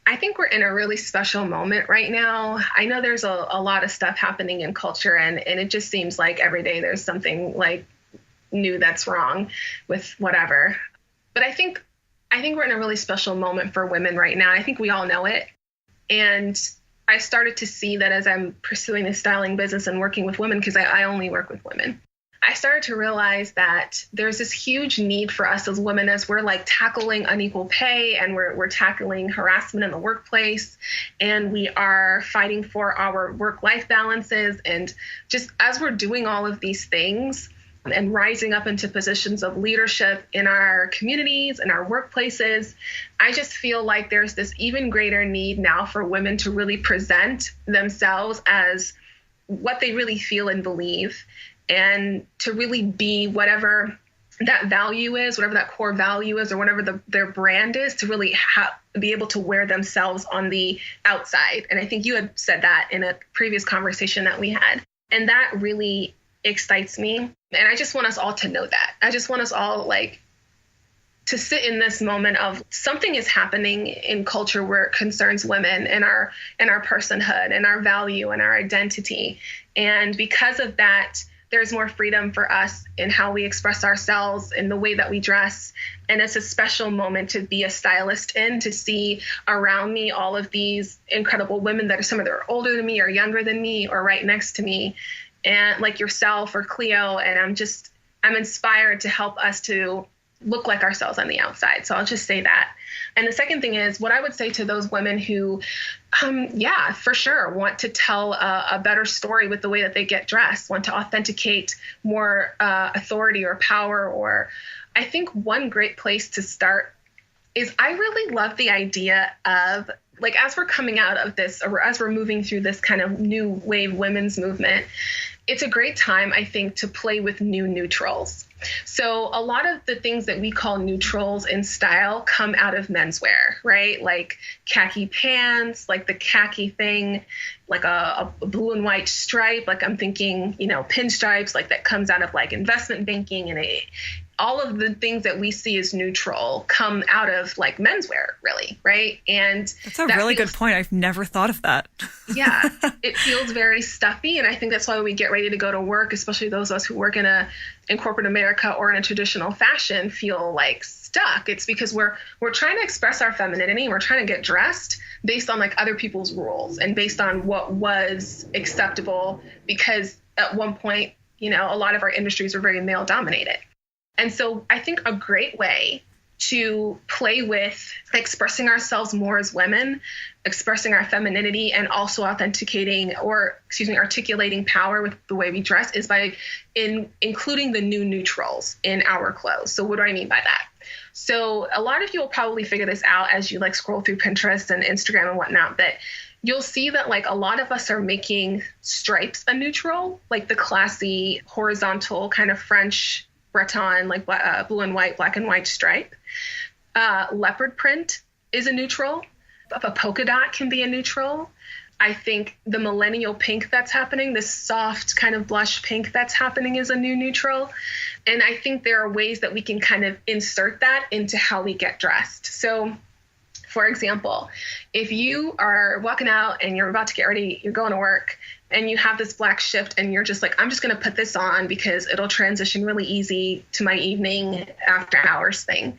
I think we're in a really special moment right now. I know there's a lot of stuff happening in culture, and it just seems like every day there's something like new that's wrong with whatever. But I think we're in a really special moment for women right now. I think we all know it. And I started to see that as I'm pursuing this styling business and working with women, because I only work with women, I started to realize that there's this huge need for us as women, as we're like tackling unequal pay, and we're tackling harassment in the workplace, and we are fighting for our work-life balances. And just as we're doing all of these things and rising up into positions of leadership in our communities and our workplaces, I just feel like there's this even greater need now for women to really present themselves as what they really feel and believe, and to really be whatever that value is, whatever that core value is, or whatever their brand is, to really be able to wear themselves on the outside. And I think you had said that in a previous conversation that we had. And that really excites me. And I just want us all to know that. I just want us all to sit in this moment of something is happening in culture where it concerns women and our personhood and our value and our identity. And because of that, there's more freedom for us in how we express ourselves, in the way that we dress. And it's a special moment to be a stylist in, to see around me all of these incredible women that are, some of them are older than me or younger than me or right next to me, and like yourself or Cleo. And I'm inspired to help us to look like ourselves on the outside. So I'll just say that. And the second thing is, what I would say to those women who, for sure, want to tell a better story with the way that they get dressed, want to authenticate more authority or power. Or I think one great place to start is, I really love the idea of, like, as we're coming out of this, or as we're moving through this kind of new wave women's movement, it's a great time, I think, to play with new neutrals. So a lot of the things that we call neutrals in style come out of menswear, right? Like khaki pants, like the khaki thing, like a blue and white stripe. Like, I'm thinking, pinstripes, like that comes out of like investment banking, and all of the things that we see as neutral come out of like menswear, really, right? And that's a really good point. I've never thought of that. Yeah, it feels very stuffy, and I think that's why when we get ready to go to work, especially those of us who work in corporate America or in a traditional fashion, feel like stuck. It's because we're trying to express our femininity, and we're trying to get dressed based on like other people's rules and based on what was acceptable, because at one point, a lot of our industries were very male dominated. And so I think a great way to play with expressing ourselves more as women, expressing our femininity, and also articulating power with the way we dress, is by including the new neutrals in our clothes. So what do I mean by that? So a lot of you will probably figure this out as you scroll through Pinterest and Instagram and whatnot, but you'll see that a lot of us are making stripes a neutral, like the classy horizontal kind of French Breton, blue and white, black and white stripe. Leopard print is a neutral. A polka dot can be a neutral. I think the millennial pink that's happening, this soft kind of blush pink that's happening, is a new neutral. And I think there are ways that we can kind of insert that into how we get dressed. So, for example, if you are walking out and you're about to get ready, you're going to work, and you have this black shift and you're just like, I'm just going to put this on because it'll transition really easy to my evening after hours thing.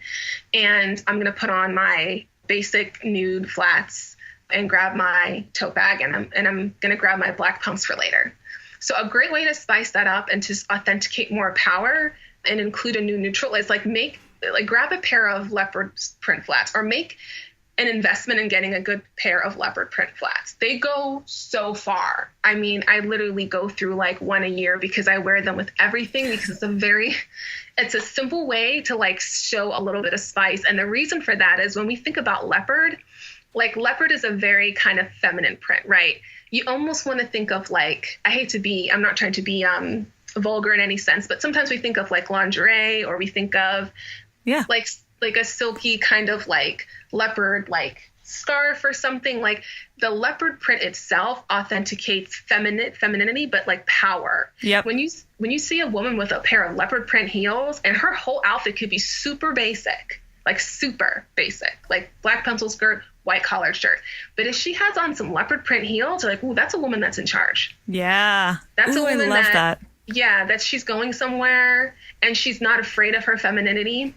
And I'm going to put on my basic nude flats and grab my tote bag, and I'm going to grab my black pumps for later. So a great way to spice that up and to authenticate more power and include a new neutral is grab a pair of leopard print flats, or make an investment in getting a good pair of leopard print flats. They go so far. I mean, I literally go through like one a year because I wear them with everything, because it's a simple way to like show a little bit of spice. And the reason for that is when we think about leopard, like leopard is a very kind of feminine print, right? You almost want to think of like, I'm not trying to be vulgar in any sense, but sometimes we think of like lingerie, or we think of like a silky kind of like leopard like scarf or something. Like the leopard print itself authenticates femininity, but like power. Yep. When you see a woman with a pair of leopard print heels, and her whole outfit could be super basic, like black pencil skirt, white collared shirt. But if she has on some leopard print heels, you're like, ooh, that's a woman that's in charge. Yeah. That's a woman I love that. Yeah, that she's going somewhere and she's not afraid of her femininity.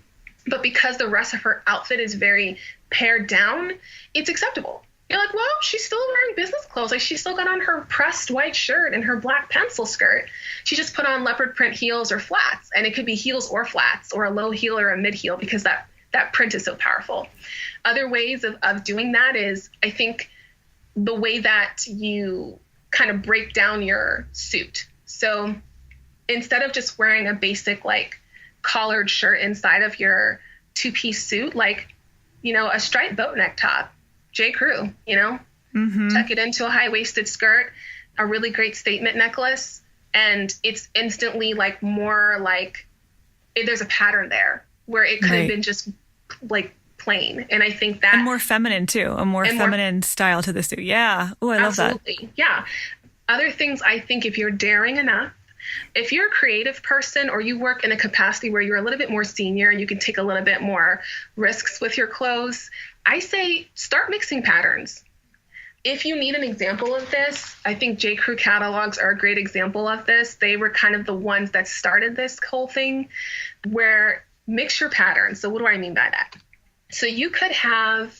But because the rest of her outfit is very pared down, it's acceptable. You're like, well, she's still wearing business clothes. Like, she's still got on her pressed white shirt and her black pencil skirt. She just put on leopard print heels or flats. And it could be heels or flats, or a low heel or a mid heel, because that print is so powerful. Other ways of doing that is, I think, the way that you kind of break down your suit. So instead of just wearing a basic like collared shirt inside of your two-piece suit, like, you know, a striped boat neck top, J. Crew, you know, tuck it into a high-waisted skirt, a really great statement necklace, and it's instantly like more like there's a pattern there where it could have been just like plain. And I think that, and more feminine too, a more feminine style to the suit. Yeah. Oh, I love that. Absolutely. Yeah. Other things, I think, if you're daring enough, if you're a creative person, or you work in a capacity where you're a little bit more senior and you can take a little bit more risks with your clothes, I say start mixing patterns. If you need an example of this, I think J. Crew catalogs are a great example of this. They were kind of the ones that started this whole thing, where mix your patterns. So what do I mean by that? So you could have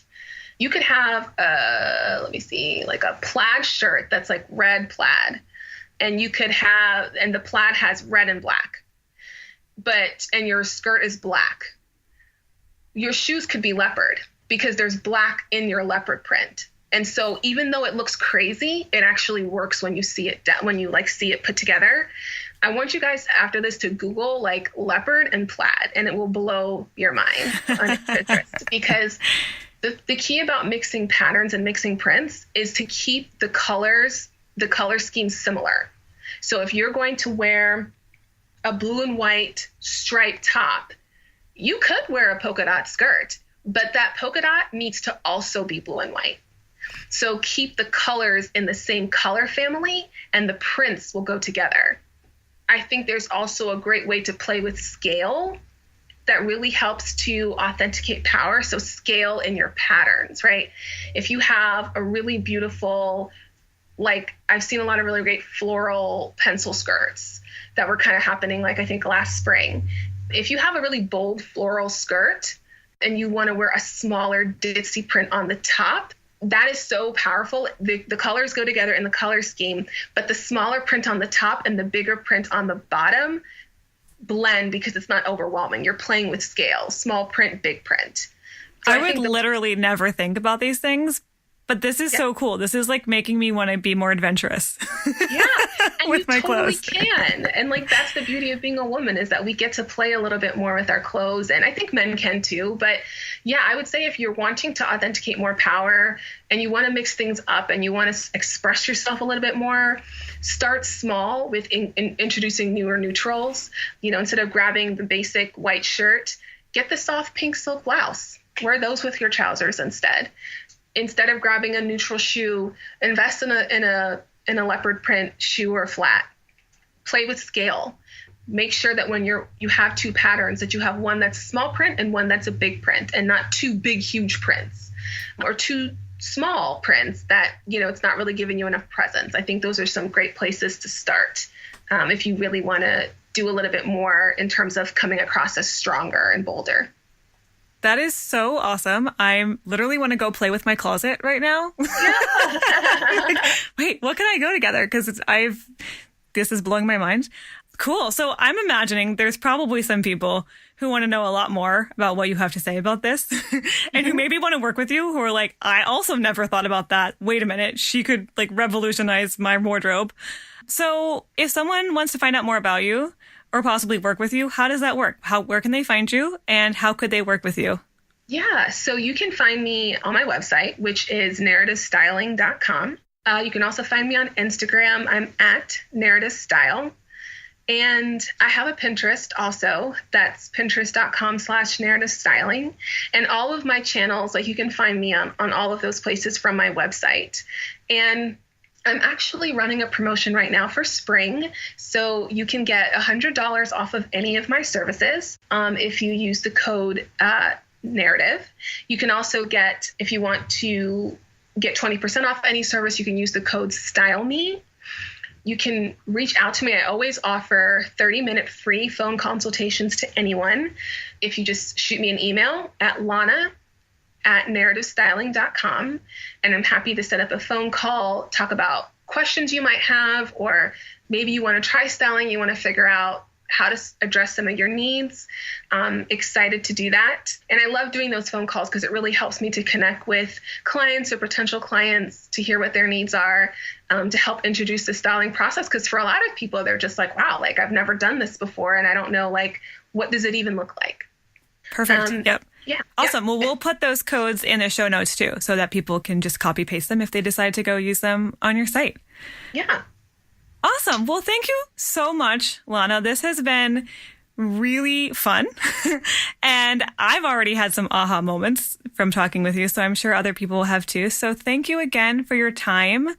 let me see, like a plaid shirt that's like red plaid. And you could have, and the plaid has red and black, and your skirt is black. Your shoes could be leopard because there's black in your leopard print. And so even though it looks crazy, it actually works when you see it, see it put together. I want you guys after this to Google like leopard and plaid, and it will blow your mind on Pinterest. Because the key about mixing patterns and mixing prints is to keep the color scheme similar. So if you're going to wear a blue and white striped top, you could wear a polka dot skirt, but that polka dot needs to also be blue and white. So keep the colors in the same color family, and the prints will go together. I think there's also a great way to play with scale that really helps to authenticate power. So scale in your patterns, right? If you have a really beautiful, like I've seen a lot of really great floral pencil skirts that were kind of happening, like I think last spring. If you have a really bold floral skirt and you want to wear a smaller ditzy print on the top, that is so powerful. The colors go together in the color scheme, but the smaller print on the top and the bigger print on the bottom blend because it's not overwhelming. You're playing with scale, small print, big print. So I would literally never think about these things, but this is so cool. This is like making me want to be more adventurous. Yeah. And with you my totally clothes. can. And like, that's the beauty of being a woman, is that we get to play a little bit more with our clothes. And I think men can too. But yeah, I would say if you're wanting to authenticate more power and you want to mix things up and you want to express yourself a little bit more, start small with introducing newer neutrals. You know, instead of grabbing the basic white shirt, get the soft pink silk blouse. Wear those with your trousers instead. Instead of grabbing a neutral shoe, invest in a leopard print shoe or flat. Play with scale. make sure that when you have two patterns, that you have one that's a small print and one that's a big print, and not two big, huge prints or two small prints that, it's not really giving you enough presence. I think those are some great places to start if you really want to do a little bit more in terms of coming across as stronger and bolder. That is so awesome. I literally want to go play with my closet right now. Wait, what can I go together? Because this is blowing my mind. Cool. So I'm imagining there's probably some people who want to know a lot more about what you have to say about this and who maybe want to work with you, who are like, I also never thought about that. Wait a minute. She could revolutionize my wardrobe. So if someone wants to find out more about you or possibly work with you, how does that work? Where can they find you and how could they work with you? Yeah. So you can find me on my website, which is narrativestyling.com. You can also find me on Instagram. I'm at Narrative Style. And I have a Pinterest also. That's pinterest.com/narrative styling. And all of my channels, you can find me on all of those places from my website. And I'm actually running a promotion right now for spring. So you can get $100 off of any of my services if you use the code narrative. You can also get, if you want to get 20% off any service, you can use the code StyleMe. You can reach out to me. I always offer 30-minute free phone consultations to anyone. If you just shoot me an email at lana@narrativestyling.com, and I'm happy to set up a phone call, talk about questions you might have, or maybe you want to try styling, you want to figure out how to address some of your needs. I'm excited to do that. And I love doing those phone calls because it really helps me to connect with clients or potential clients to hear what their needs are, to help introduce the styling process. Because for a lot of people, they're just like, wow, I've never done this before. And I don't know, what does it even look like? Perfect. Yep. Yeah. Awesome. Well, we'll put those codes in the show notes too, so that people can just copy paste them if they decide to go use them on your site. Yeah. Awesome. Well, thank you so much, Lana. This has been really fun. And I've already had some aha moments from talking with you, so I'm sure other people will have too. So thank you again for your time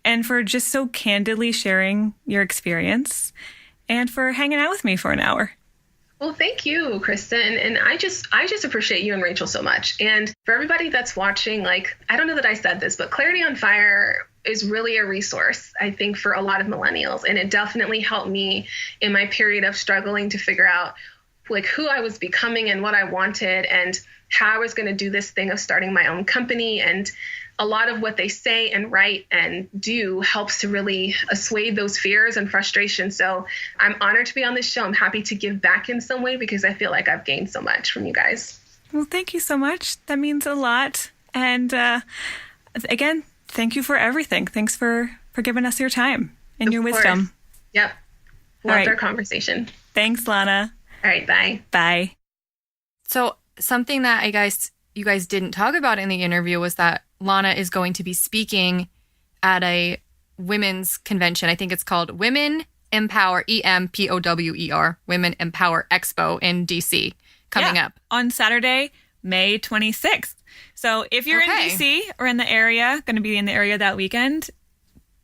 and for just so candidly sharing your experience and for hanging out with me for an hour. Well, thank you, Kristen. And I just appreciate you and Rachel so much. And for everybody that's watching, I don't know that I said this, but Clarity on Fire is really a resource, I think, for a lot of millennials. And it definitely helped me in my period of struggling to figure out who I was becoming and what I wanted and how I was going to do this thing of starting my own company. And a lot of what they say and write and do helps to really assuage those fears and frustrations. So I'm honored to be on this show. I'm happy to give back in some way because I feel like I've gained so much from you guys. Well, thank you so much. That means a lot. And again, thank you for everything. Thanks for giving us your time and your wisdom. Yep. Loved our conversation. Thanks, Lana. All right. Bye. Bye. So something that you guys didn't talk about in the interview was that Lana is going to be speaking at a women's convention. I think it's called Women Empower, EMPOWER, Women Empower Expo in DC coming up. On Saturday, May 26th. So if you're in DC or in the area, going to be in the area that weekend,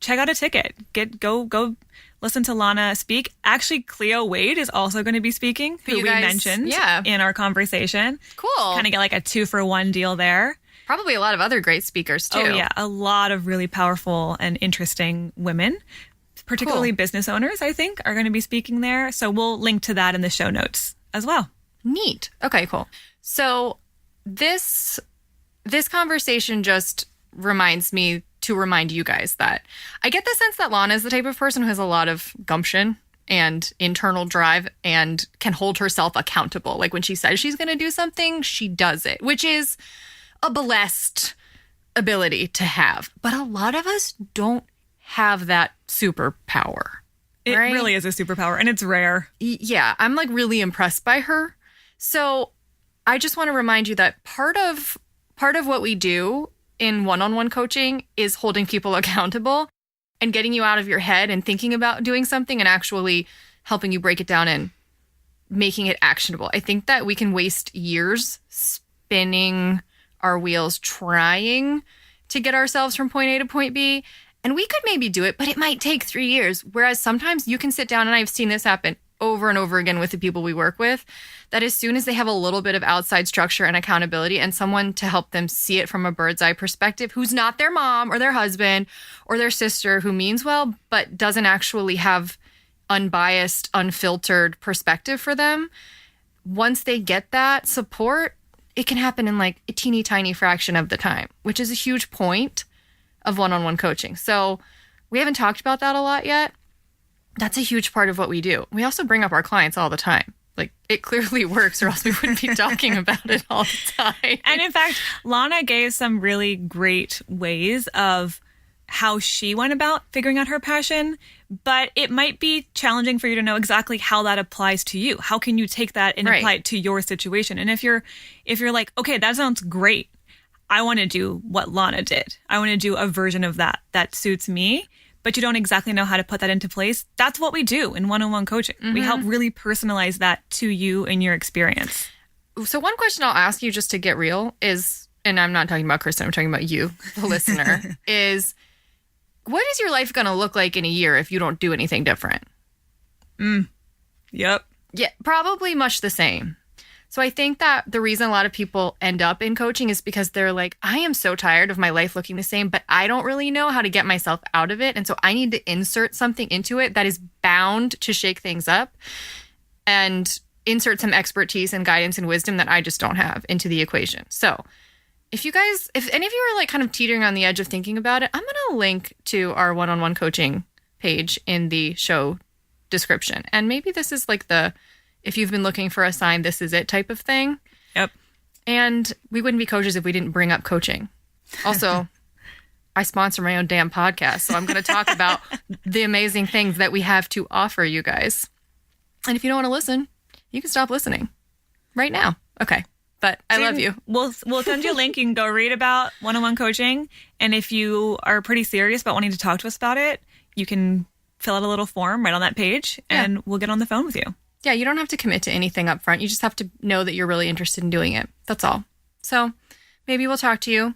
check out a ticket. Go listen to Lana speak. Actually, Cleo Wade is also going to be speaking, who we mentioned in our conversation. Cool. Kind of get a 2-for-1 deal there. Probably a lot of other great speakers, too. Oh, yeah. A lot of really powerful and interesting women, particularly business owners, I think, are going to be speaking there. So we'll link to that in the show notes as well. Neat. Okay, cool. So this conversation just reminds me to remind you guys that I get the sense that Lana is the type of person who has a lot of gumption and internal drive and can hold herself accountable. When she says she's going to do something, she does it, which is a blessed ability to have. But a lot of us don't have that superpower. It really is a superpower, and it's rare. Yeah, I'm really impressed by her. So I just want to remind you that part of what we do in one-on-one coaching is holding people accountable and getting you out of your head and thinking about doing something and actually helping you break it down and making it actionable. I think that we can waste years spinning our wheels trying to get ourselves from point A to point B. And we could maybe do it, but it might take 3 years. Whereas sometimes you can sit down, and I've seen this happen over and over again with the people we work with, that as soon as they have a little bit of outside structure and accountability and someone to help them see it from a bird's eye perspective, who's not their mom or their husband or their sister, who means well, but doesn't actually have unbiased, unfiltered perspective for them, once they get that support, it can happen in like a teeny tiny fraction of the time, which is a huge point of one-on-one coaching. So we haven't talked about that a lot yet. That's a huge part of what we do. We also bring up our clients all the time. Like, it clearly works, or else we wouldn't be talking about it all the time. And in fact, Lana gave some really great ways of how she went about figuring out her passion, but it might be challenging for you to know exactly how that applies to you. How can you take that and apply it to your situation? And if you're like, okay, that sounds great, I want to do what Lana did. I want to do a version of that suits me, but you don't exactly know how to put that into place. That's what we do in one-on-one coaching. We help really personalize that to you and your experience. So one question I'll ask you, just to get real, is, and I'm not talking about Kristen, I'm talking about you, the listener, is what is your life going to look like in a year if you don't do anything different? Yep. Yeah, probably much the same. So I think that the reason a lot of people end up in coaching is because they're like, I am so tired of my life looking the same, but I don't really know how to get myself out of it. And so I need to insert something into it that is bound to shake things up and insert some expertise and guidance and wisdom that I just don't have into the equation. So if any of you are like kind of teetering on the edge of thinking about it, I'm going to link to our one-on-one coaching page in the show description. And maybe this is like if you've been looking for a sign, this is it type of thing. Yep. And we wouldn't be coaches if we didn't bring up coaching. Also, I sponsor my own damn podcast, so I'm going to talk about the amazing things that we have to offer you guys. And if you don't want to listen, you can stop listening right now. Okay. But I love you. We'll send you a link. You can go read about one-on-one coaching. And if you are pretty serious about wanting to talk to us about it, you can fill out a little form right on that page, and we'll get on the phone with you. Yeah, you don't have to commit to anything up front. You just have to know that you're really interested in doing it. That's all. So maybe we'll talk to you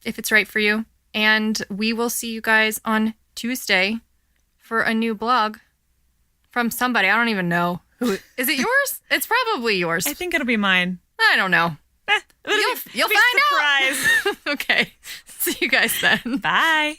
if it's right for you. And we will see you guys on Tuesday for a new blog from somebody. I don't even know who. Is it yours? It's probably yours. I think it'll be mine. I don't know. You'll find surprise. out. Okay. See you guys then. Bye.